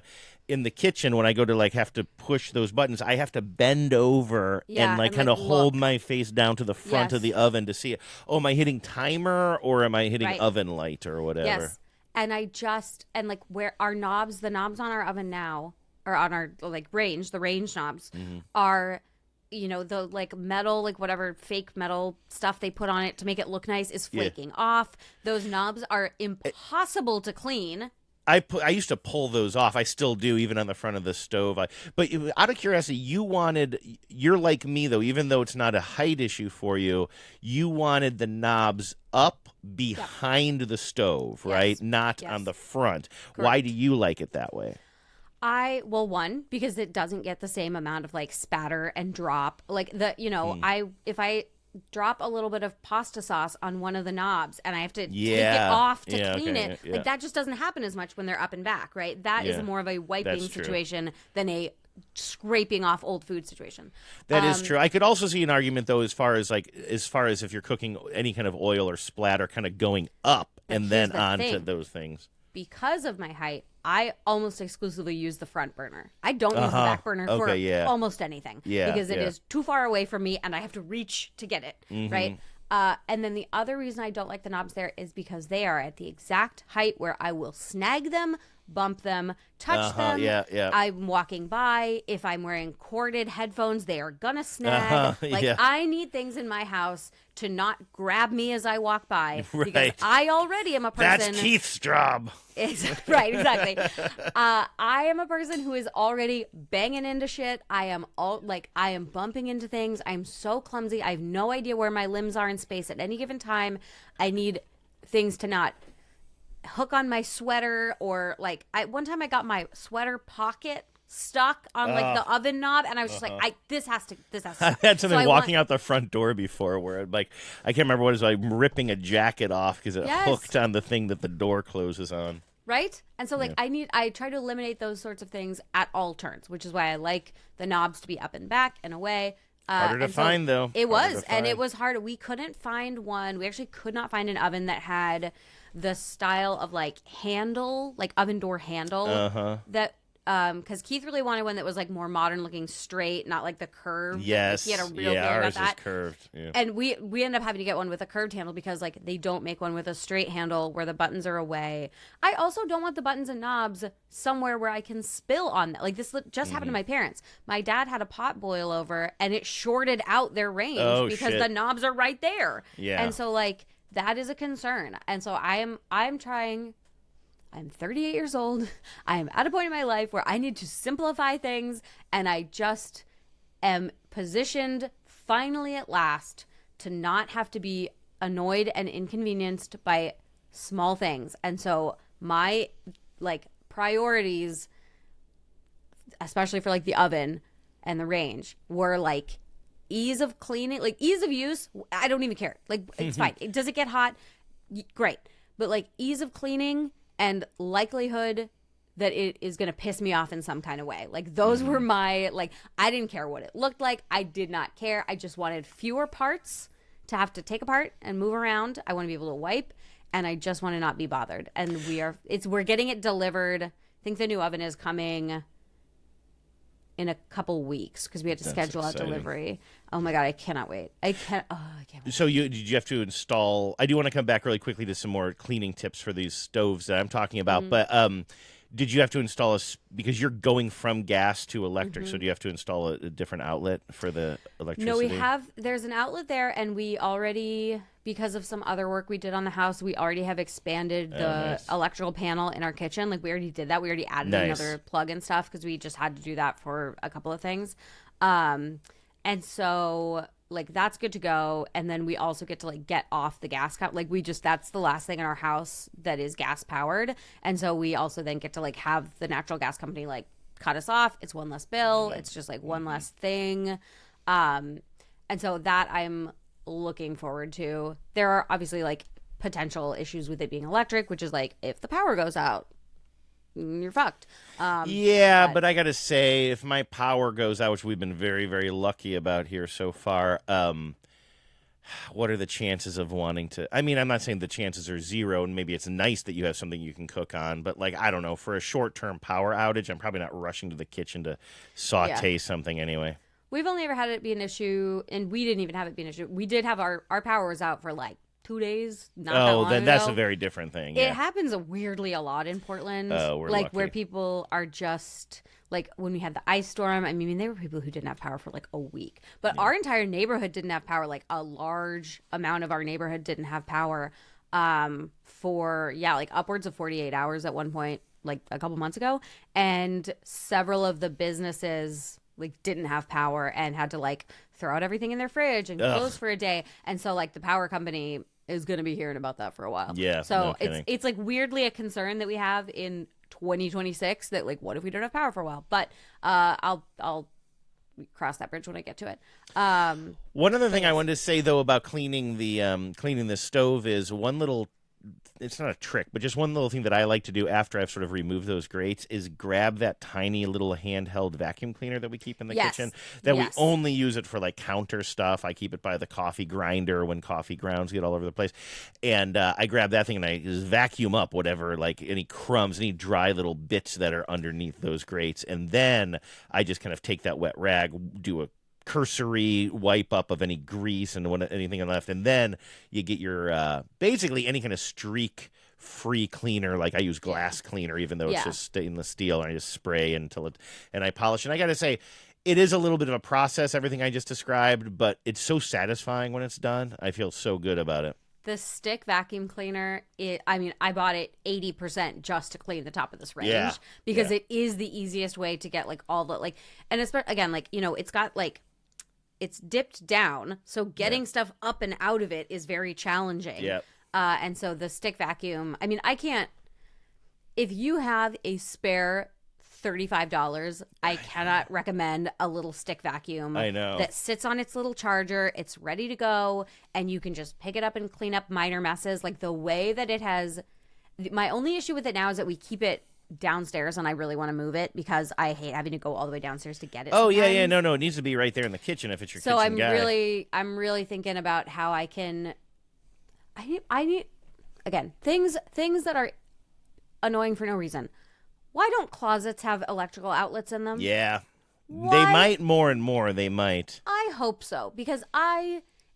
in the kitchen when I go to like have to push those buttons, I have to bend over and like kind of hold my face down to the front of the oven to see it. Oh, am I hitting timer or am I hitting oven light or whatever? Yes. And like where our knobs, the knobs on our oven now, or on our like range, the range knobs are, the like metal, like whatever fake metal stuff they put on it to make it look nice is flaking off. Those knobs are impossible to clean. I used to pull those off. I still do, even on the front of the stove. But out of curiosity, you're like me, though, even though it's not a height issue for you, you wanted the knobs up behind the stove, right? Not on the front. Correct. Why do you like it that way? One, because it doesn't get the same amount of like spatter and drop. Like if I drop a little bit of pasta sauce on one of the knobs and I have to take it off to clean it. Like that just doesn't happen as much when they're up and back, right? That is more of a wiping situation than a scraping off old food situation. That is true. I could also see an argument though, as far as if you're cooking any kind of oil or splatter kind of going up and then onto those things. Because of my height, I almost exclusively use the front burner. I don't use the back burner for almost anything because it is too far away from me and I have to reach to get it, right? And then the other reason I don't like the knobs there is because they are at the exact height where I will snag them, bump them, touch them. I'm walking by. If I'm wearing corded headphones, they are gonna snag. I need things in my house to not grab me as I walk by because I already am a person. That's Keith's job. Right, exactly. I am a person who is already banging into shit. I am bumping into things. I'm so clumsy. I have no idea where my limbs are in space at any given time. I need things to not hook on my sweater, or like one time I got my sweater pocket stuck on like the oven knob, and I was just like, this has to I had something walking out the front door before where like I can't remember what it was, like ripping a jacket off because it hooked on the thing that the door closes on. Right? And so like I try to eliminate those sorts of things at all turns, which is why I like the knobs to be up and back and away. Harder to find though. It was, and it was hard. We couldn't find one. We actually could not find an oven that had the style of like handle, like oven door handle that because Keith really wanted one that was like more modern looking, straight, not like the curved. Yes, he had a real fear ours about that. Is curved. Yeah. And we ended up having to get one with a curved handle because like they don't make one with a straight handle where the buttons are away. I also don't want the buttons and knobs somewhere where I can spill on them. Like this just happened to my parents. My dad had a pot boil over and it shorted out their range because the knobs are right there. Yeah, and so like that is a concern. And so I'm trying. I'm 38 years old. I am at a point in my life where I need to simplify things, and I just am positioned finally at last to not have to be annoyed and inconvenienced by small things. And so my like priorities, especially for like the oven and the range, were like ease of cleaning, like ease of use. I don't even care. Like it's fine. Does it get hot? Great. But like ease of cleaning and likelihood that it is going to piss me off in some kind of way. Like those were my, like, I didn't care what it looked like. I did not care. I just wanted fewer parts to have to take apart and move around. I want to be able to wipe, and I just want to not be bothered. And we're getting it delivered. I think the new oven is coming in a couple weeks because we had to That's schedule out exciting. delivery. Oh my God, I cannot wait. I can't wait. So did you have to install? I do want to come back really quickly to some more cleaning tips for these stoves that I'm talking about. Mm-hmm. But did you have to install because you're going from gas to electric? Mm-hmm. So do you have to install a different outlet for the electricity? No, there's an outlet there, and we already, because of some other work we did on the house, we already have expanded the nice. electrical panel in our kitchen. Like, we already did that. We already added Nice. another plug and stuff because we just had to do that for a couple of things. And so, like, that's good to go. And then we also get to, like, get off the gas cap. Like, that's the last thing in our house that is gas powered. And so we also then get to, like, have the natural gas company, like, cut us off. It's one less bill. It's just, like, one less thing. And so that I'm looking forward to. There are obviously, like, potential issues with it being electric, which is, like, if the power goes out, you're fucked. But I gotta say, if my power goes out, which we've been very, very lucky about here so far, what are the chances of wanting to? I mean, I'm not saying the chances are zero, and maybe it's nice that you have something you can cook on, but like, I don't know, for a short-term power outage, I'm probably not rushing to the kitchen to saute something anyway. We've only ever had it be an issue, and we didn't even have it be an issue. We did have our power was out for like 2 days. Not that long ago. That's a very different thing. It Yeah. happens weirdly a lot in Portland. We're like lucky. where people are just like when we had the ice storm. I mean, there were people who didn't have power for like a week, but our entire neighborhood didn't have power. Like a large amount of our neighborhood didn't have power for like upwards of 48 hours at one point, like a couple months ago, and several of the businesses like didn't have power and had to like throw out everything in their fridge and close for a day. And so like the power company is going to be hearing about that for a while. Yeah, So no kidding. it's like weirdly a concern that we have in 2026 that like, what if we don't have power for a while? But I'll cross that bridge when I get to it. One other thing I wanted to say though about cleaning the stove is one little. It's not a trick, but just one little thing that I like to do after I've sort of removed those grates is grab that tiny little handheld vacuum cleaner that we keep in the kitchen. We only use it for like counter stuff. I keep it by the coffee grinder when coffee grounds get all over the place. And I grab that thing and I just vacuum up whatever, like any crumbs, any dry little bits that are underneath those grates. And then I just kind of take that wet rag, do a cursory wipe up of any grease and anything left, and then you get your basically any kind of streak free cleaner. Like I use glass cleaner, even though it's just stainless steel, and I just spray and I polish. And I gotta say, it is a little bit of a process, everything I just described, but it's so satisfying when it's done. I feel so good about it. The stick vacuum cleaner, I bought it 80% just to clean the top of this range because it is the easiest way to get like all the like, and it's again like it's got like. It's dipped down, so getting stuff up and out of it is very challenging. Yep. And so the stick vacuum, I mean, I can't, if you have a spare $35, I cannot recommend a little stick vacuum. I know. That sits on its little charger, it's ready to go, and you can just pick it up and clean up minor messes. Like the way that it has, my only issue with it now is that we keep it downstairs and I really want to move it because I hate having to go all the way downstairs to get it. Oh sometimes. yeah, no, it needs to be right there in the kitchen if it's your So kitchen guy. I'm really thinking about how I can. I need again things that are annoying for no reason. Why don't closets have electrical outlets in them? Yeah, Why? they might more and more. They might. I hope so because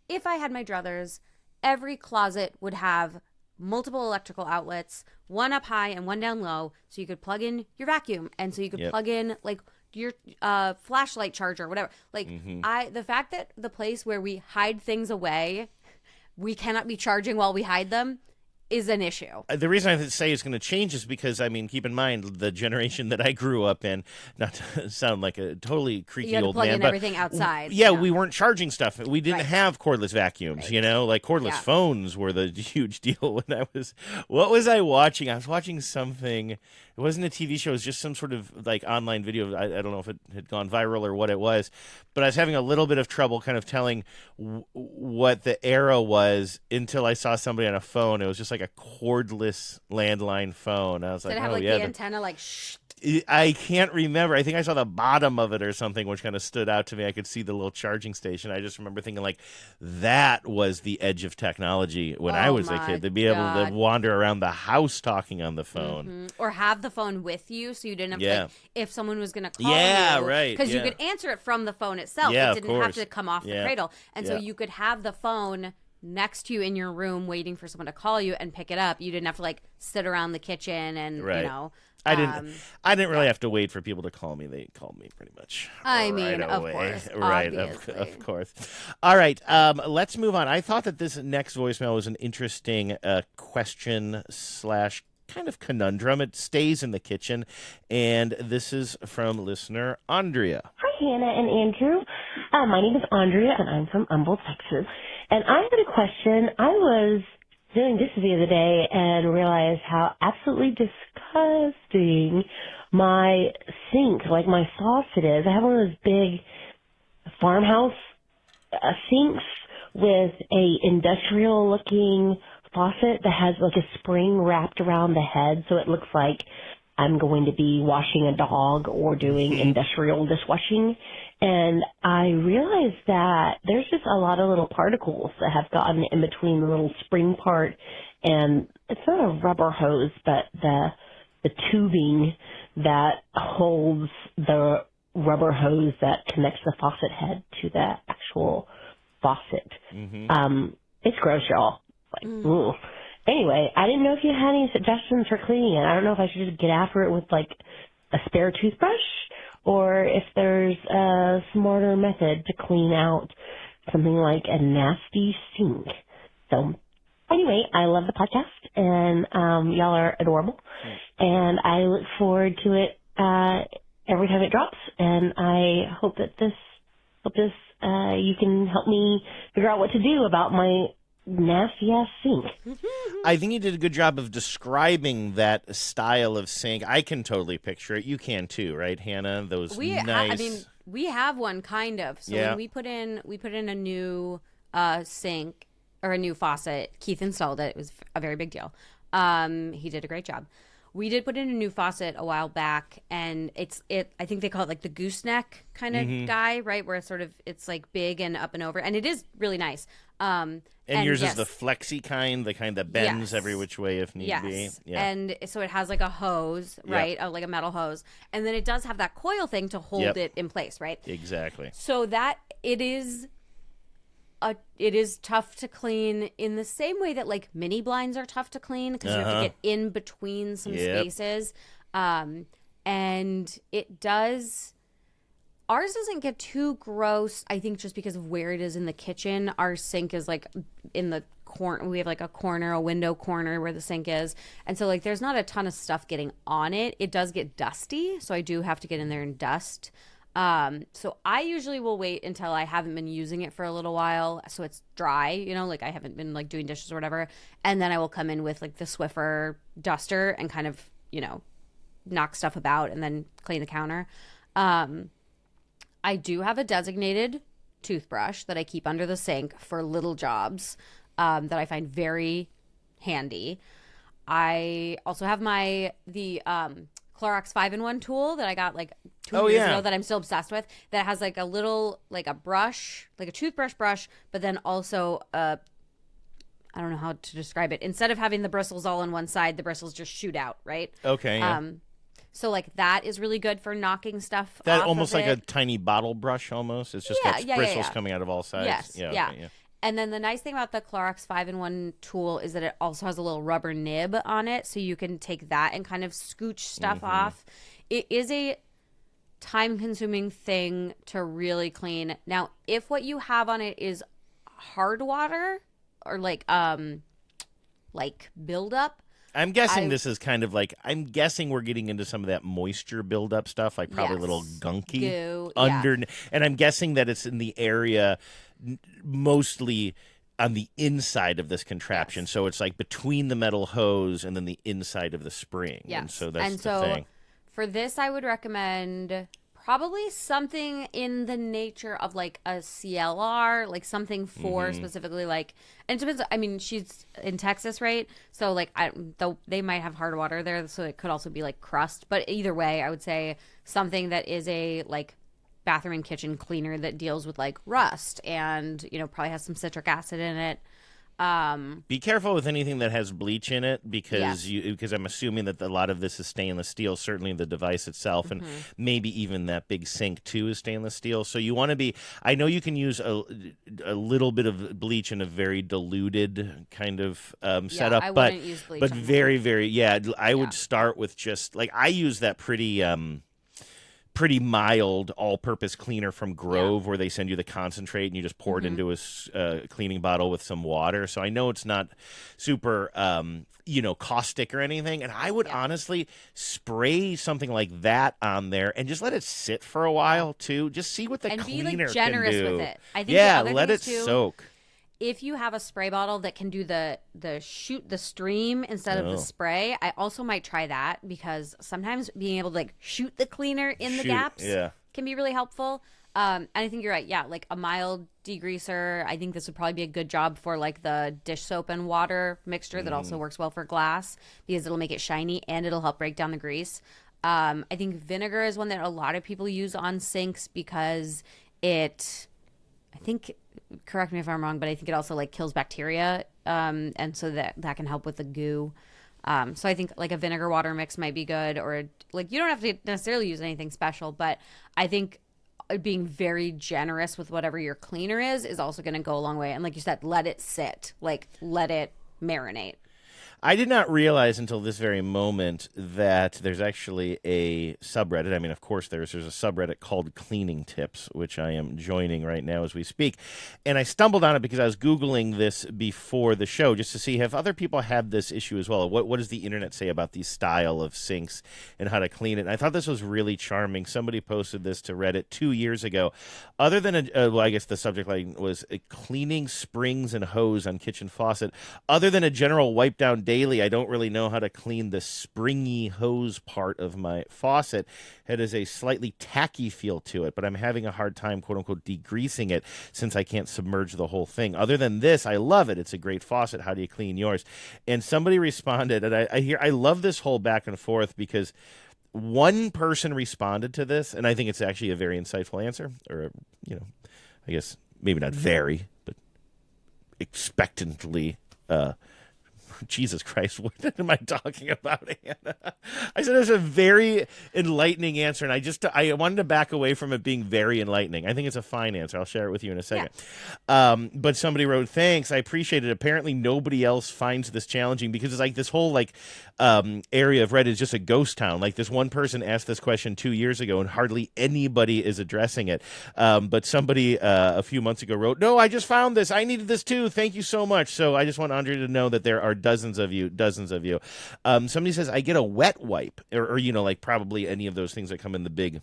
if I had my druthers, every closet would have multiple electrical outlets, one up high and one down low, so you could plug in your vacuum and so you could plug in like your flashlight charger or whatever. Like the fact that the place where we hide things away, we cannot be charging while we hide them is an issue. The reason I say it's going to change is because, I mean, keep in mind the generation that I grew up in, not to sound like a totally creaky You had to old plug man, in but everything outside. we weren't charging stuff. We didn't have cordless vacuums, like cordless phones were the huge deal when what was I watching? I was watching something. It wasn't a TV show. It was just some sort of like online video. I don't know if it had gone viral or what it was, but I was having a little bit of trouble kind of telling what the era was until I saw somebody on a phone. It was just like a cordless landline phone. I was Did like, it have oh like yeah. the antenna like shh? I can't remember. I think I saw the bottom of it or something, which kind of stood out to me. I could see the little charging station. I just remember thinking, like, that was the edge of technology when I was a kid, to be able to wander around the house talking on the phone. Or have the phone with you so you didn't have to, like, if someone was going to call you. Right. Because you could answer it from the phone itself. Yeah, it didn't have to come off the cradle. And so Yeah. you could have the phone next to you in your room waiting for someone to call you and pick it up. You didn't have to, like, sit around the kitchen and, you know. I didn't really have to wait for people to call me. They called me pretty much. I mean, right of away. course. Right, Obviously. of course. All right, let's move on. I thought that this next voicemail was an interesting question / kind of conundrum. It stays in the kitchen, and this is from listener Andrea. Hi, Hannah and Andrew. My name is Andrea, and I'm from Humboldt, Texas. And I had a question. I was doing dishes the other day and realized how absolutely disgusting my sink, like my faucet is. I have one of those big farmhouse sinks with a industrial looking faucet that has like a spring wrapped around the head, so it looks like I'm going to be washing a dog or doing industrial dishwashing. And I realized that there's just a lot of little particles that have gotten in between the little spring part, and it's not a rubber hose, but the tubing that holds the rubber hose that connects the faucet head to the actual faucet. It's gross, y'all. Like, ooh. Anyway, I didn't know if you had any suggestions for cleaning it. I don't know if I should just get after it with, like, a spare toothbrush or if there's a smarter method to clean out something like a nasty sink. So, anyway, I love the podcast, and y'all are adorable, and I look forward to it every time it drops, and I hope that you can help me figure out what to do about my nasty ass sink. I think you did a good job of describing that style of sink. I can totally picture it. You can too, right, Hannah? Those nice. I mean, we have one kind of. So when we put in a new sink or a new faucet. Keith installed it. It was a very big deal. He did a great job. We did put in a new faucet a while back, and I think they call it like the gooseneck kind of guy, right? Where it's like big and up and over, and it is really nice. And yours is the flexi kind, the kind that bends every which way if need be. Yeah. And so it has like a hose, right? Like a metal hose, and then it does have that coil thing to hold it in place, right? Exactly. So that it is tough to clean in the same way that like mini blinds are tough to clean because you have to get in between some spaces. And it does. Ours doesn't get too gross, I think, just because of where it is in the kitchen. Our sink is like in the corner. We have like a window corner where the sink is. And so like there's not a ton of stuff getting on it. It does get dusty. So I do have to get in there and dust. So I usually will wait until I haven't been using it for a little while. So it's dry, like I haven't been like doing dishes or whatever. And then I will come in with like the Swiffer duster and kind of, knock stuff about and then clean the counter. I do have a designated toothbrush that I keep under the sink for little jobs that I find very handy. I also have the Clorox 5-in-1 tool that I got like 2 years ago that I'm still obsessed with, that has like a little, like a brush, like a toothbrush brush, but then also I don't know how to describe it. Instead of having the bristles all on one side, the bristles just shoot out, right? Okay. Yeah. So like that is really good for knocking stuff that off almost of like it. a tiny bottle brush almost. It's just got bristles coming out of all sides. Yes. Yeah. And then the nice thing about the Clorox 5-in-1 tool is that it also has a little rubber nib on it, so you can take that and kind of scooch stuff off. It is a time-consuming thing to really clean. Now, if what you have on it is hard water or like buildup, I'm guessing this is kind of like, I'm guessing we're getting into some of that moisture buildup stuff, like probably a little gunky goo, under, and I'm guessing that it's in the area mostly on the inside of this contraption. So it's like between the metal hose and then the inside of the spring. Yes. And so that's the thing. For this, I would recommend Probably something in the nature of like a CLR, like something for specifically like, and it depends. I mean, she's in Texas, right? So like, they might have hard water there, so it could also be like crust. But either way, I would say something that is a like bathroom and kitchen cleaner that deals with like rust and, you know, probably has some citric acid in it. Be careful with anything that has bleach in it because Yes. because I'm assuming that a lot of this is stainless steel, certainly the device itself, and maybe even that big sink too is stainless steel. So you want to be. I know you can use a little bit of bleach in a very diluted kind of setup, I but wouldn't use bleach but on that. very I would start with just like I use that pretty mild all-purpose cleaner from Grove where they send you the concentrate and you just pour it into a cleaning bottle with some water. So I know it's not super, caustic or anything. And I would honestly spray something like that on there and just let it sit for a while too. Just see what the And be cleaner like generous can do. with it. I think the other let thing it is, too, soak. if you have a spray bottle that can do the stream instead of the spray, I also might try that because sometimes being able to like shoot the cleaner in the gaps can be really helpful. And I think you're right. Yeah, like a mild degreaser. I think this would probably be a good job for like the dish soap and water mixture that also works well for glass because it'll make it shiny and it'll help break down the grease. I think vinegar is one that a lot of people use on sinks because I think, correct me if I'm wrong, but I think it also like kills bacteria, and so that can help with the goo. So I think like a vinegar water mix might be good, or like you don't have to necessarily use anything special, but I think being very generous with whatever your cleaner is also going to go a long way. And like you said, let it sit, like let it marinate. I did not realize until this very moment that there's actually a subreddit. I mean, of course, there's a subreddit called Cleaning Tips, which I am joining right now as we speak. And I stumbled on it because I was Googling this before the show just to see have other people had this issue as well. What does the internet say about the style of sinks and how to clean it? And I thought this was really charming. Somebody posted this to Reddit 2 years ago. Other than, I guess the subject line was cleaning springs and hose on kitchen faucet. Other than a general wipe down daily, I don't really know how to clean the springy hose part of my faucet. It has a slightly tacky feel to it, but I'm having a hard time, quote unquote, degreasing it since I can't submerge the whole thing. Other than this, I love it. It's a great faucet. How do you clean yours? And somebody responded, and I love this whole back and forth because one person responded to this, and I think it's actually a very insightful answer, or, I guess maybe not very, but expectantly Jesus Christ, what am I talking about, Anna? I said it was a very enlightening answer, and I wanted to back away from it being very enlightening. I think it's a fine answer. I'll share it with you in a second. Yeah. But somebody wrote, thanks, I appreciate it. Apparently nobody else finds this challenging because it's like this whole area of Reddit is just a ghost town. Like this one person asked this question 2 years ago, and hardly anybody is addressing it. But somebody a few months ago wrote, no, I just found this. I needed this too. Thank you so much. So I just want Andrea to know that there are dozens of you. Somebody says, I get a wet wipe, or like probably any of those things that come in the big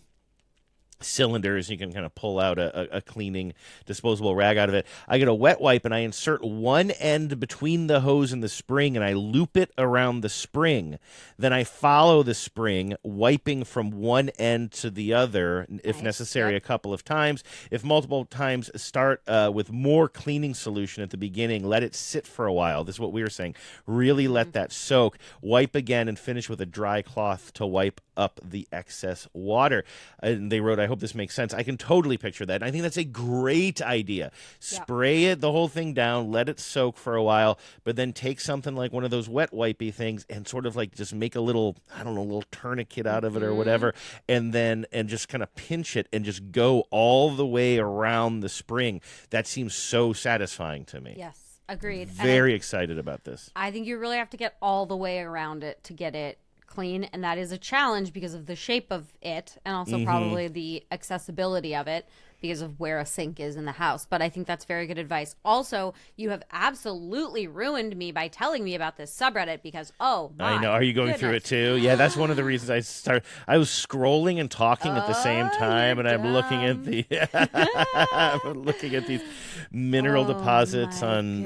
cylinders. You can kind of pull out a cleaning disposable rag out of it. I get a wet wipe and I insert one end between the hose and the spring and I loop it around the spring. Then I follow the spring, wiping from one end to the other, if necessary, a couple of times. If multiple times, start with more cleaning solution at the beginning. Let it sit for a while. This is what we were saying. Really let that soak. Wipe again and finish with a dry cloth to wipe up the excess water. And they wrote, I hope this makes sense. I can totally picture that. And I think that's a great idea. Spray it, the whole thing down, let it soak for a while, but then take something like one of those wet wipey things and sort of like just make a little, I don't know, a little tourniquet out of it or whatever, and just kind of pinch it and just go all the way around the spring. That seems so satisfying to me. Yes, agreed. Very excited about this. I think you really have to get all the way around it to get it clean, and that is a challenge because of the shape of it and also probably the accessibility of it because of where a sink is in the house. But I think that's very good advice. Also, you have absolutely ruined me by telling me about this subreddit because, oh my I know. Are you going through it too? Yeah, that's one of the reasons I was scrolling and talking at the same time, and I'm looking at I'm looking at these mineral deposits on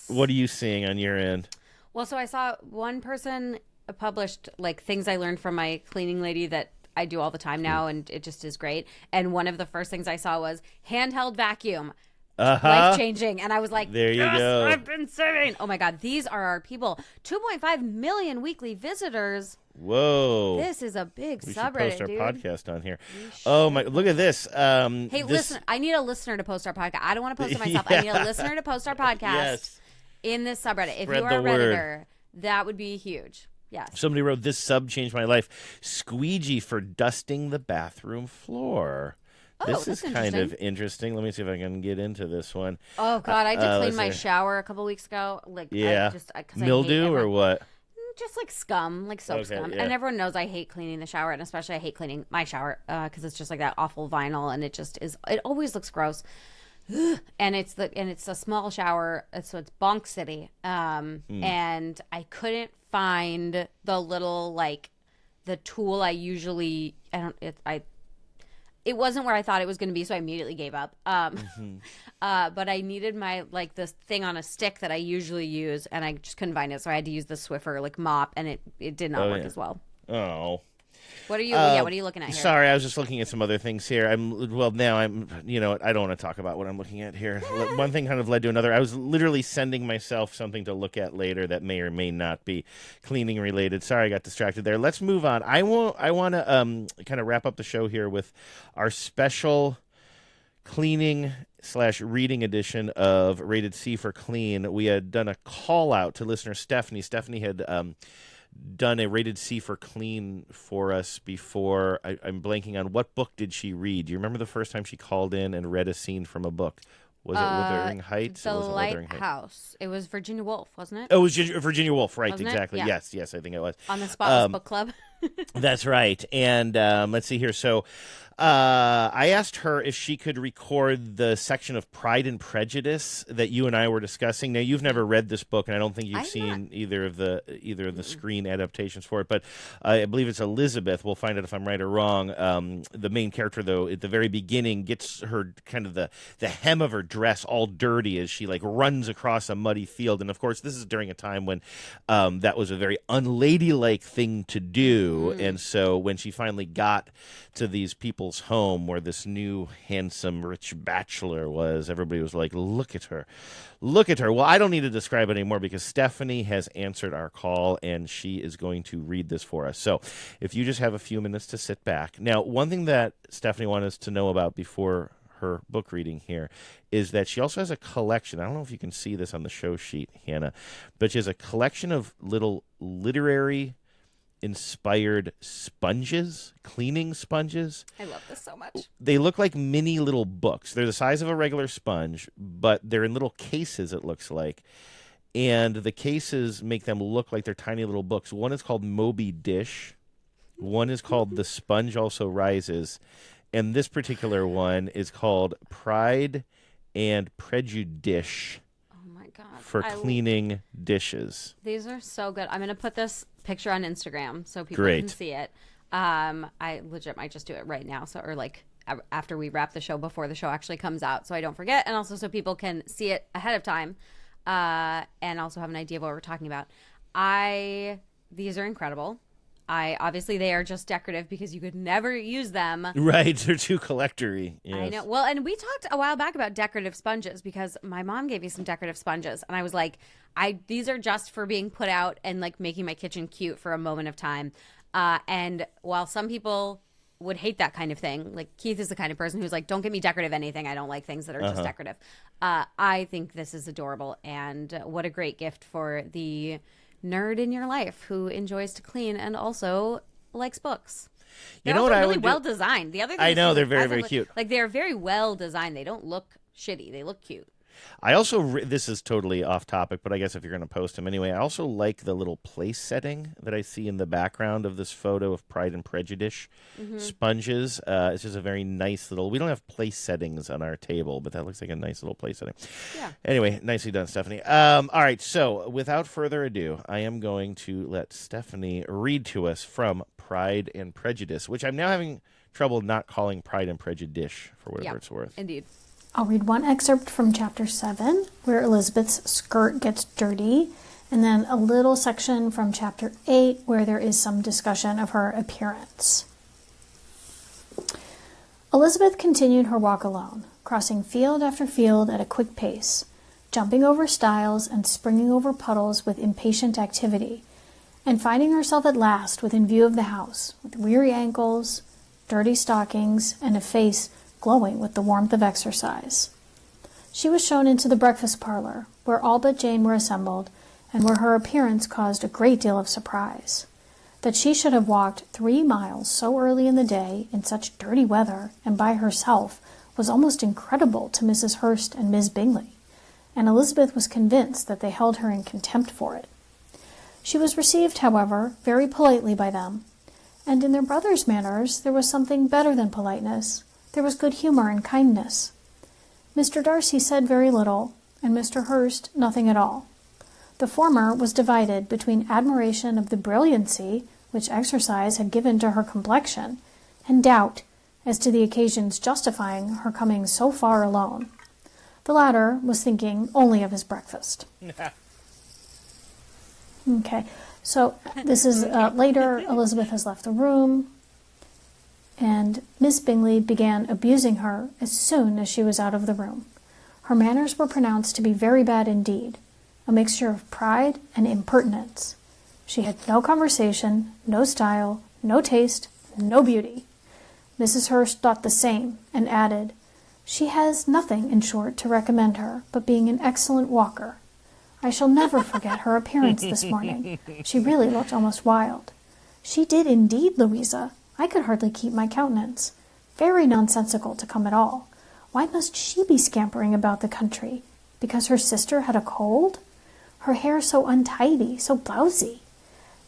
what are you seeing on your end? Well, so I saw one person published like things I learned from my cleaning lady that I do all the time now, and it just is great. And one of the first things I saw was handheld vacuum. Life-changing. And I was like, there you go. I've been saving. Oh my God, these are our people. 2.5 million weekly visitors. Whoa. This is a big we subreddit, should post our dude. podcast on here. Oh my, look at this. Hey, listen, I need a listener to post our podcast. I don't want to post it myself. I need a listener to post our podcast in this subreddit. If you are a Redditor, that would be huge. Yes. Somebody wrote, this sub changed my life. Squeegee for dusting the bathroom floor. This is kind of interesting. Let me see if I can get into this one. Oh, God. I did clean my shower a couple weeks ago. Like, yeah. Mildew or what? Just like scum, like soap scum. Yeah. And everyone knows I hate cleaning the shower, and especially I hate cleaning my shower because it's just like that awful vinyl, and it just is. It always looks gross. And it's a small shower, so it's Bonk City. And I couldn't find the little the tool I usually it wasn't where I thought it was going to be, so I immediately gave up. But I needed my this thing on a stick that I usually use, and I just couldn't find it, so I had to use the Swiffer mop, and it did not work as well. Oh. What are you? What are you looking at here? Sorry, I was just looking at some other things here. Now I'm. You know, I don't want to talk about what I'm looking at here. One thing kind of led to another. I was literally sending myself something to look at later that may or may not be cleaning related. Sorry, I got distracted there. Let's move on. I want to kind of wrap up the show here with our special cleaning / reading edition of Rated C for Clean. We had done a call out to listener Stephanie. Stephanie had done a Rated C for Clean for us before. I'm blanking on what book did she read. Do you remember the first time she called in and read a scene from a book? Was it Wuthering Heights? The Lighthouse. It was Virginia Woolf, wasn't it? Oh, it was Virginia Woolf, right? Wasn't exactly. Yeah. Yes, I think it was. On the Spotless Book Club. That's right. And let's see here. So I asked her if she could record the section of Pride and Prejudice that you and I were discussing. Now, you've never read this book, and I don't think you've seen either of the screen adaptations for it. But I believe it's Elizabeth. We'll find out if I'm right or wrong. The main character, though, at the very beginning, gets her kind of the hem of her dress all dirty as she runs across a muddy field. And of course, this is during a time when that was a very unladylike thing to do. And so when she finally got to these people's home where this new handsome rich bachelor was, everybody was like, look at her. Well, I don't need to describe it anymore because Stephanie has answered our call and she is going to read this for us. So if you just have a few minutes to sit back. Now, one thing that Stephanie wanted us to know about before her book reading here is that she also has a collection. I don't know if you can see this on the show sheet, Hannah, but she has a collection of little literary inspired sponges, cleaning sponges. I love this so much. They look like mini little books. They're the size of a regular sponge, but they're in little cases, it looks like. And the cases make them look like they're tiny little books. One is called Moby Dish. One is called The Sponge Also Rises. And this particular one is called Pride and Prejudice. For cleaning dishes. These are so good. I'm going to put this picture on Instagram so people can see it. I legit might just do it right now. After we wrap the show, before the show actually comes out, so I don't forget. And also so people can see it ahead of time and also have an idea of what we're talking about. These are incredible. Obviously they are just decorative because you could never use them. Right, they're too collector-y. Yes. I know. Well, and we talked a while back about decorative sponges because my mom gave me some decorative sponges, and I was like, these are just for being put out and making my kitchen cute for a moment of time. And while some people would hate that kind of thing, Keith is the kind of person who's like, don't get me decorative anything. I don't like things that are just decorative. I think this is adorable, and what a great gift for the nerd in your life who enjoys to clean and also likes books. They're you know what I really would well designed. The other thing I know they're very, very cute. They're very well designed. They don't look shitty. They look cute. I also, this is totally off topic, but I guess if you're going to post them anyway, I also like the little place setting that I see in the background of this photo of Pride and Prejudice sponges. It's just a very nice little, we don't have place settings on our table, but that looks like a nice little place setting. Yeah. Anyway, nicely done, Stephanie. All right, so without further ado, I am going to let Stephanie read to us from Pride and Prejudice, which I'm now having trouble not calling Pride and Prejudice for whatever it's worth. Indeed. I'll read one excerpt from chapter 7, where Elizabeth's skirt gets dirty, and then a little section from chapter 8, where there is some discussion of her appearance. Elizabeth continued her walk alone, crossing field after field at a quick pace, jumping over stiles and springing over puddles with impatient activity, and finding herself at last within view of the house, with weary ankles, dirty stockings, and a face glowing with the warmth of exercise. She was shown into the breakfast parlor, where all but Jane were assembled, and where her appearance caused a great deal of surprise. That she should have walked 3 miles so early in the day, in such dirty weather, and by herself, was almost incredible to Mrs. Hurst and Miss Bingley, and Elizabeth was convinced that they held her in contempt for it. She was received, however, very politely by them, and in their brother's manners there was something better than politeness. There was good humor and kindness. Mr. Darcy said very little, and Mr. Hurst nothing at all. The former was divided between admiration of the brilliancy which exercise had given to her complexion, and doubt as to the occasions justifying her coming so far alone. The latter was thinking only of his breakfast. Okay, so this is later. Elizabeth has left the room, and Miss Bingley began abusing her as soon as she was out of the room. Her manners were pronounced to be very bad indeed, a mixture of pride and impertinence. She had no conversation, no style, no taste, no beauty. Mrs. Hurst thought the same, and added, "She has nothing, in short, to recommend her, but being an excellent walker. I shall never forget her appearance this morning. She really looked almost wild." "She did indeed, Louisa. I could hardly keep my countenance. Very nonsensical to come at all. Why must she be scampering about the country? Because her sister had a cold? Her hair so untidy, so blousy.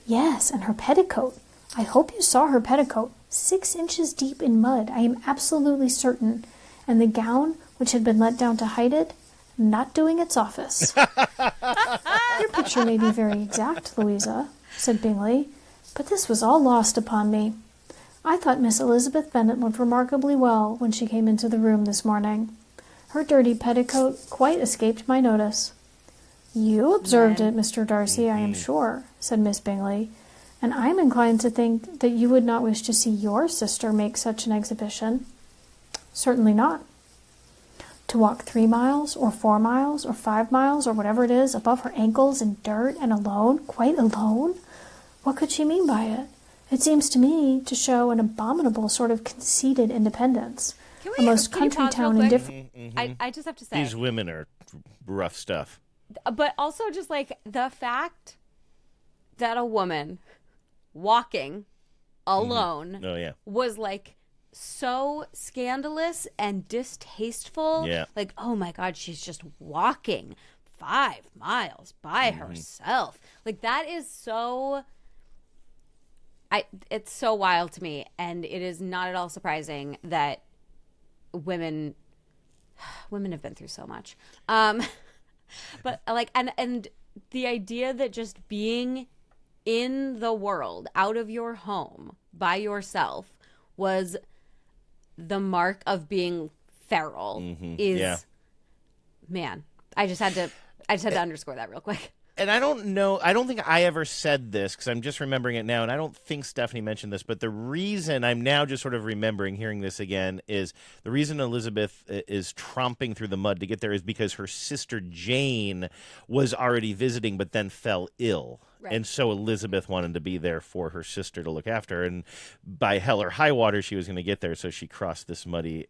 Yes, and her petticoat. I hope you saw her petticoat. 6 inches deep in mud, I am absolutely certain. And the gown, which had been let down to hide it, not doing its office." "Your picture may be very exact, Louisa," said Bingley, "but this was all lost upon me. I thought Miss Elizabeth Bennet looked remarkably well when she came into the room this morning. Her dirty petticoat quite escaped my notice." "You observed it, Mr. Darcy, I am sure," said Miss Bingley, "and I am inclined to think that you would not wish to see your sister make such an exhibition." "Certainly not. To walk 3 miles, or 4 miles, or 5 miles, or whatever it is, above her ankles in dirt, and alone, quite alone? What could she mean by it? It seems to me to show an abominable sort of conceited independence. A most country town indifference." I just have to say, These women are rough stuff. but also just like the fact that a woman walking alone Oh, yeah. was like so scandalous and distasteful. Yeah. Like, oh my God, she's just walking 5 miles by herself. Like, that is so... it's so wild to me, and it is not at all surprising that women have been through so much. But like, and the idea that just being in the world, out of your home by yourself, was the mark of being feral is, man. I just had to underscore that real quick. And I don't think I ever said this, because I'm just remembering it now, and I don't think Stephanie mentioned this, but the reason I'm now just sort of remembering hearing this again is the reason Elizabeth is tromping through the mud to get there is because her sister Jane was already visiting but then fell ill. Right. And so Elizabeth wanted to be there for her sister to look after her. And by hell or high water, she was going to get there. So she crossed this muddy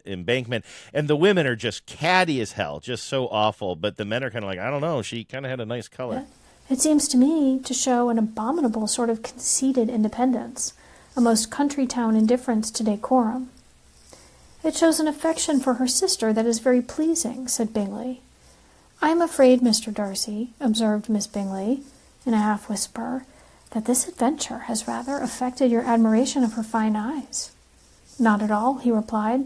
embankment. And the women are just catty as hell, just so awful. But the men are kind of like, I don't know. She kind of had a nice color. "It seems to me to show an abominable sort of conceited independence, a most country town indifference to decorum." "It shows an affection for her sister that is very pleasing," said Bingley. "I am afraid, Mr. Darcy," observed Miss Bingley, in a half-whisper, "that this adventure has rather affected your admiration of her fine eyes." "Not at all," he replied.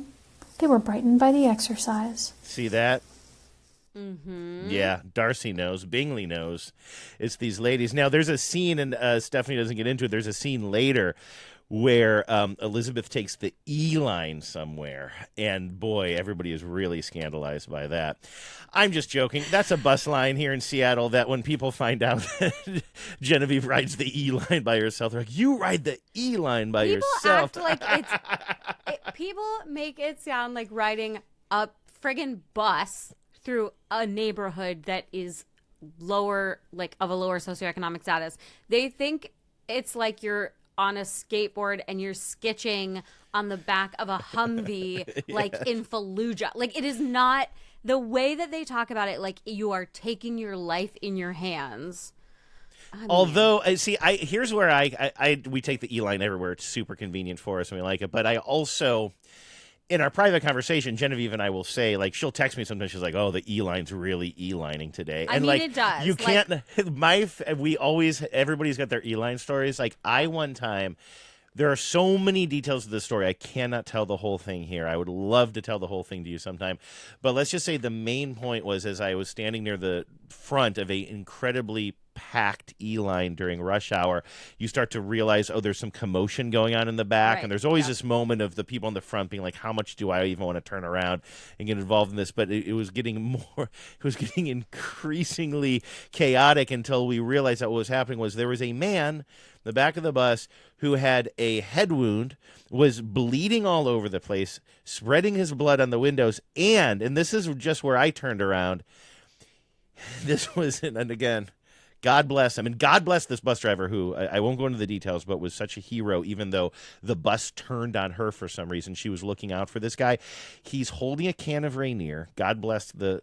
"They were brightened by the exercise." See that? Yeah, Darcy knows. Bingley knows. It's these ladies. Now, there's a scene, and Stephanie doesn't get into it, there's a scene later where Elizabeth takes the E line somewhere, and boy, everybody is really scandalized by that. I'm just joking. That's a bus line here in Seattle that when people find out that Genevieve rides the E line by herself, they're like, "You ride the E line by yourself." People act like people make it sound like riding a friggin' bus through a neighborhood that is lower, like of a lower socioeconomic status. They think it's like you're on a skateboard and you're skitching on the back of a Humvee, like in Fallujah. Like, it is not the way that they talk about it. Like, you are taking your life in your hands. Although, here's where we take the E-line everywhere. It's super convenient for us and we like it. But I also, in our private conversation, Genevieve and I will say, like, she'll text me sometimes. She's like, "Oh, the E-line's really E-lining today." I mean, like, it does. You can't. Everybody's got their E-line stories. Like, one time. There are so many details of this story. I cannot tell the whole thing here. I would love to tell the whole thing to you sometime. But let's just say the main point was, as I was standing near the front of a incredibly packed E-line during rush hour, you start to realize, there's some commotion going on in the back. Right. And there's always this moment of the people in the front being like, how much do I even want to turn around and get involved in this? But it was getting increasingly chaotic until we realized that what was happening was there was a man in the back of the bus who had a head wound, was bleeding all over the place, spreading his blood on the windows, and this is just where I turned around, this was, and again, God bless him. And God bless this bus driver who, I won't go into the details, but was such a hero, even though the bus turned on her for some reason. She was looking out for this guy. He's holding a can of Rainier. God bless the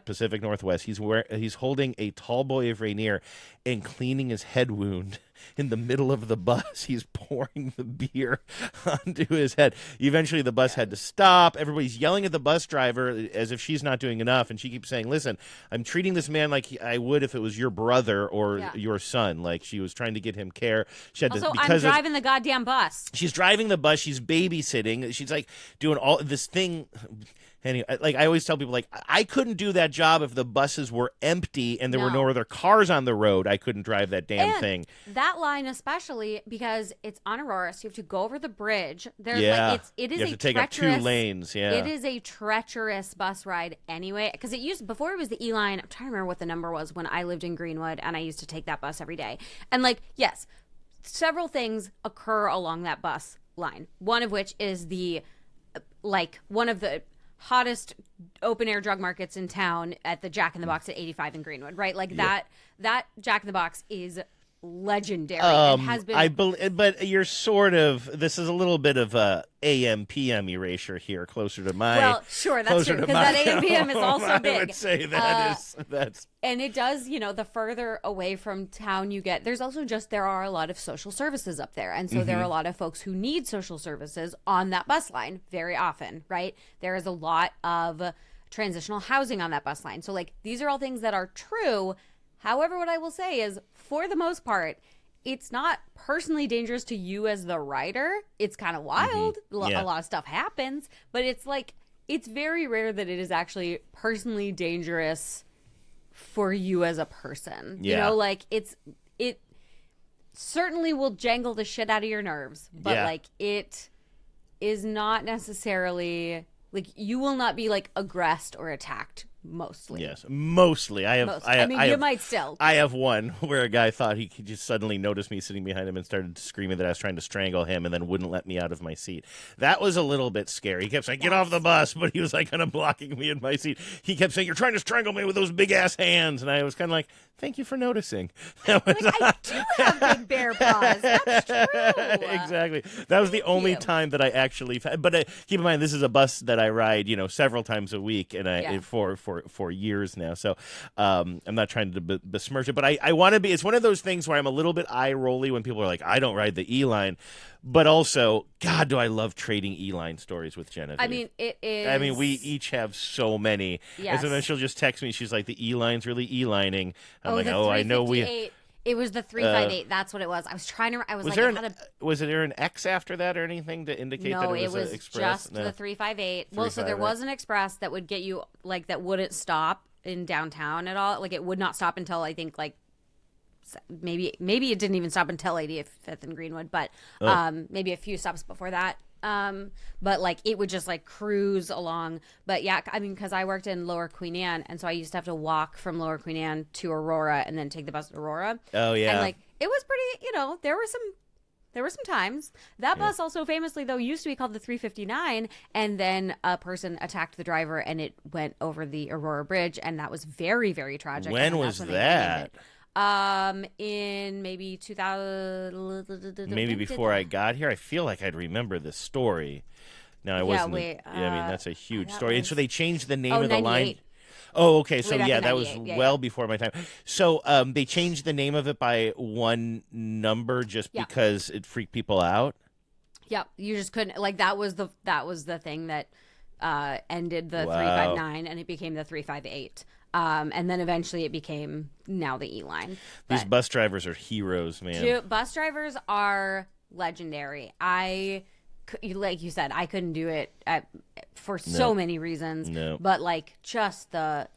Pacific Northwest. He's holding a tall boy of Rainier and cleaning his head wound in the middle of the bus. He's pouring the beer onto his head. Eventually, the bus had to stop. Everybody's yelling at the bus driver as if she's not doing enough. And she keeps saying, listen, I'm treating this man like I would if it was your brother or your son. Like, she was trying to get him care. She had also, to, I'm driving the goddamn bus. She's driving the bus. She's babysitting. She's like doing all this thing. Anyway, like I always tell people, like, I couldn't do that job if the buses were empty and there were no other cars on the road. I couldn't drive that damn thing. That line especially because it's on Aurora, so you have to go over the bridge. There's it is you have to take up 2 lanes. Yeah, it is a treacherous bus ride anyway. Because before it was the E-line. I'm trying to remember what the number was when I lived in Greenwood, and I used to take that bus every day. And yes, several things occur along that bus line. One of which is one of the hottest open air drug markets in town at the Jack in the Box at 85 in Greenwood, right? That Jack in the Box is legendary. And has been. But you're sort of. This is a little bit of a AM PM erasure here, closer to my. Well, sure, that's true, because that AM PM is also big. I would say that's. And it does, the further away from town you get, there are a lot of social services up there, and so there are a lot of folks who need social services on that bus line very often, right? There is a lot of transitional housing on that bus line, so these are all things that are true. However, what I will say is, for the most part, it's not personally dangerous to you as the rider. It's kind of wild. A lot of stuff happens, but it's very rare that it is actually personally dangerous for you as a person. Yeah. It certainly will jangle the shit out of your nerves, but it is not necessarily you will not be aggressed or attacked. Mostly. Yes, mostly. You might still. I have one where a guy thought he could just suddenly notice me sitting behind him and started screaming that I was trying to strangle him and then wouldn't let me out of my seat. That was a little bit scary. He kept saying, get off the bus, but he was kind of blocking me in my seat. He kept saying, you're trying to strangle me with those big-ass hands. And I was kind of like, thank you for noticing. I do have big bear paws. That's true. Exactly. That was the only time that I actually... But keep in mind, this is a bus that I ride, several times a week and for years now. So I'm not trying to besmirch it, but I want to be... It's one of those things where I'm a little bit eye-rolly when people are like, I don't ride the E-line. But also, God, do I love trading E-line stories with Genevieve. I mean, it is... we each have so many. Yes. And so then she'll just text me. She's like, the E-line's really E-lining. I'm like, the I know we... It was the 358. That's what it was. I was trying to... Was there an X after that or anything to indicate that it was an express? Just the 358. Well, so there was an express that would get you, that wouldn't stop in downtown at all. It would not stop until, I think, maybe it didn't even stop until 85th and Greenwood, but maybe a few stops before that. But it would just cruise along. But yeah, I mean, because I worked in Lower Queen Anne, and so I used to have to walk from Lower Queen Anne to Aurora and then take the bus to Aurora. Oh yeah. And it was pretty, there were some There were some times. That bus also famously, though, used to be called the 359, and then a person attacked the driver, and it went over the Aurora Bridge, and that was very, very tragic. When was that? In maybe 2000. Maybe before I got here. I feel like I'd remember this story. Now I wasn't. wait, I mean, that's a huge that story. And was- so they changed the name Oh, of the 98. line. Oh, okay. So Way back yeah, in that was 98. well Yeah. before my time. So they changed the name of it by one number just Yeah. because it freaked people out. Yep, you just couldn't like that was the thing that ended the Wow. 359, and it became the 358. And then eventually it became now the E line. These bus drivers are heroes, man. Bus drivers are legendary. Like you said, I couldn't do it for so many reasons. No. But like just and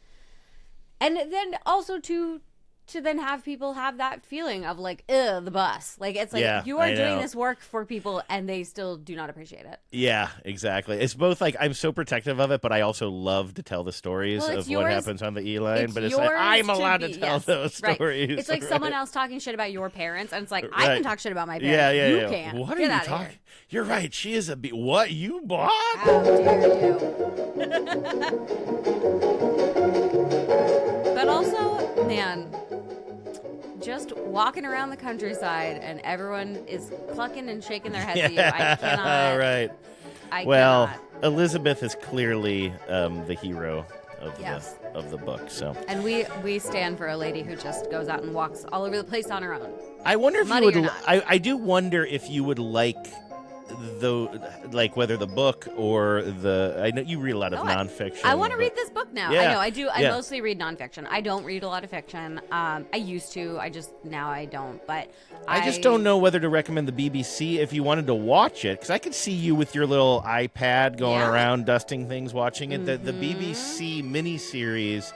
then also to then have people have that feeling of like, ugh, the bus. Like it's like Yeah, you are I doing know. this work for people and they still do not appreciate it. Yeah, exactly. It's both like I'm so protective of it, but I also love to tell the stories Well, of it's what yours- happens on the E line. But it's yours like I'm to allowed to be- tell yes, those right. stories. It's like someone right? else talking shit about your parents, and it's like I Right. can talk shit about my parents. Yeah, yeah, you yeah. can't. What are Get you outta talking? here. You're right. She is a what you bought? How dare you? But also, man, just walking around the countryside and everyone is clucking and shaking their heads at you. I cannot. right. I Well, cannot. Elizabeth is clearly the hero of Yes. the book. So And we stand for a lady who just goes out and walks all over the place on her own. I wonder if Muddy you or would. not. I do wonder if you would like whether the book or the. I know you read a lot of nonfiction. I want to but- read this book now. Yeah, I know I do. I yeah. mostly read nonfiction. I don't read a lot of fiction. I used to. Now I don't. But I just don't know whether to recommend the BBC if you wanted to watch it, because I could see you with your little iPad going Yeah. around dusting things, watching it. The BBC miniseries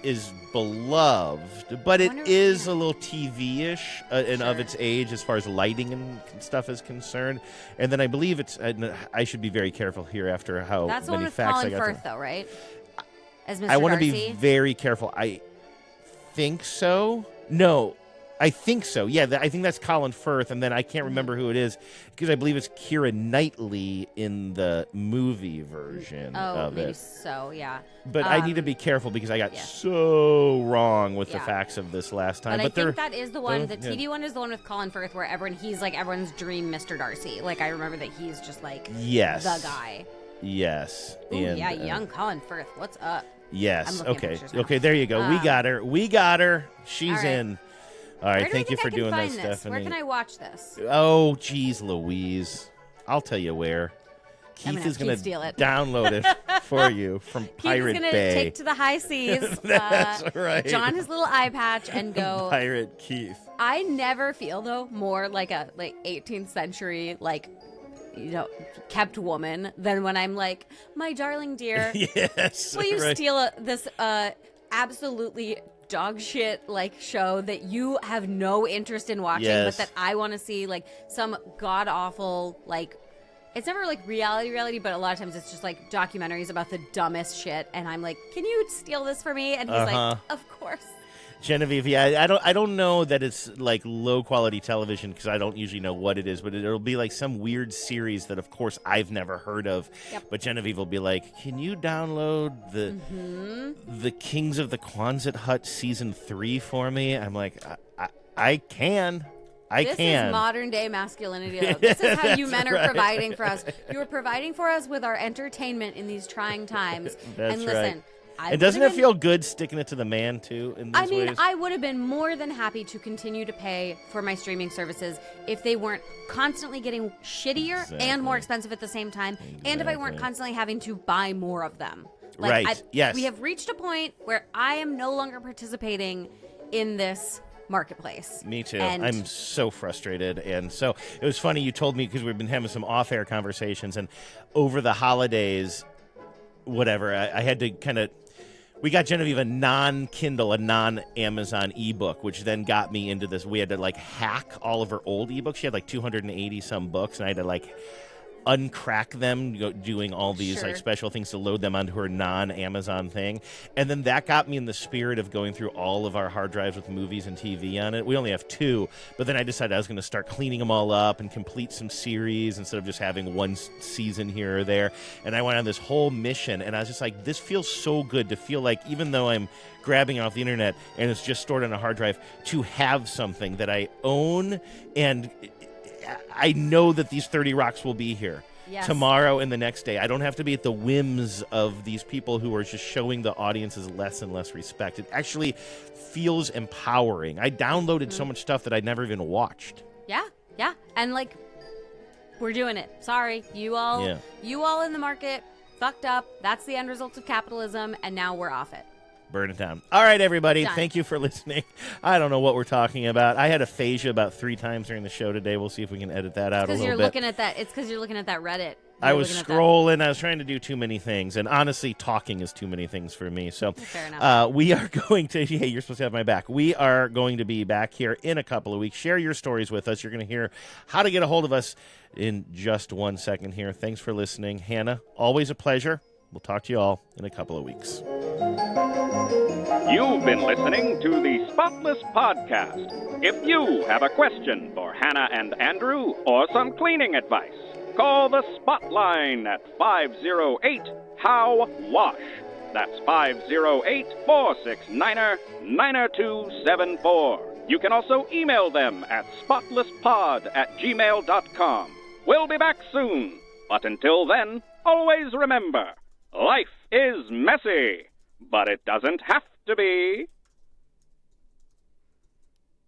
is beloved, but it Wonder- is yeah. a little TV-ish and of Sure. its age as far as lighting and stuff is concerned. And then I believe it's. I should be very careful here after how That's the one many with facts I Colin got. Firth, though, right? As Mr. I want to Darcy. be very careful. I think so. No, I think so. Yeah, I think that's Colin Firth, and then I can't remember who it is because I believe it's Keira Knightley in the movie version Oh, of maybe it. so. Yeah. But I need to be careful because I got yeah. so wrong with the Yeah. facts of this last time. But I they're think that is the one. The yeah. TV one is the one with Colin Firth, where he's like everyone's dream Mr. Darcy. Like I remember that he's just like yes, the guy. Yes. Ooh, and, yeah, young Colin Firth. What's up? Yes. I'm looking at Okay. pictures now. Okay. There you go. We got her. We got her. She's all right. in. All right. Where do Thank you think for I can doing that, find this? Stephanie. Where can I watch this? Oh, geez, Louise. I'll tell you where. I'm Keith gonna is have going Keith steal to it. download it for you from Keith Pirate is gonna Bay. take to the high seas. That's right. John his little eye patch and go. Pirate Keith. I never feel though more like a 18th century kept woman than when I'm like, my darling dear, Yes. will you right. steal this absolutely dog shit show that you have no interest in watching, Yes. but that I want to see some god awful it's never reality, but a lot of times it's just documentaries about the dumbest shit, and I'm like, can you steal this for me? And he's like, of course. Genevieve, yeah, I don't know that it's low quality television because I don't usually know what it is, but it'll be some weird series that, of course, I've never heard of. Yep. But Genevieve will be like, "Can you download the Kings of the Quonset Hut season 3 for me?" I'm like, I can. This is modern day masculinity. Though. This is how you men are providing for us. You are providing for us with our entertainment in these trying times. That's and listen, right. I And doesn't would've it been- feel good sticking it to the man too? In these ways? I would have been more than happy to continue to pay for my streaming services if they weren't constantly getting shittier and more expensive at the same time, and if I weren't constantly having to buy more of them. Right. Yes. We have reached a point where I am no longer participating in this marketplace. Me too. And I'm so frustrated. And so it was funny you told me because we've been having some off-air conversations, and over the holidays, whatever, I had to kind of. We got Genevieve a non-Kindle, a non-Amazon ebook, which then got me into this. We had to hack all of her old ebooks. She had 280 some books, and I had to uncrack them, doing all these like special things to load them onto her non-Amazon thing. And then that got me in the spirit of going through all of our hard drives with movies and TV on it. We only have 2, but then I decided I was going to start cleaning them all up and complete some series instead of just having one season here or there. And I went on this whole mission, and I was just like, this feels so good to feel like, even though I'm grabbing it off the internet and it's just stored on a hard drive, to have something that I own, and I know that these 30 Rocks will be here tomorrow and the next day. I don't have to be at the whims of these people who are just showing the audiences less and less respect. It actually feels empowering. I downloaded so much stuff that I'd never even watched. Yeah. And like, we're doing it. Sorry, you all in the market fucked up. That's the end result of capitalism, and now we're off it. Burn it down. All right, everybody. Done. Thank you for listening. I don't know what we're talking about. I had aphasia about 3 times during the show today. We'll see if we can edit that out a little bit. It's because you're looking at that Reddit. I was scrolling. I was trying to do too many things. And honestly, talking is too many things for me. So fair enough. we are going to, hey, you're supposed to have my back. We are going to be back here in a couple of weeks. Share your stories with us. You're going to hear how to get a hold of us in just 1 second here. Thanks for listening. Hannah, always a pleasure. We'll talk to you all in a couple of weeks. You've been listening to the Spotless Podcast. If you have a question for Hannah and Andrew or some cleaning advice, call the Spotline at 508-HOW-WASH. That's 508-469-9274. You can also email them at spotlesspod@gmail.com. We'll be back soon. But until then, always remember, life is messy, but it doesn't have to be.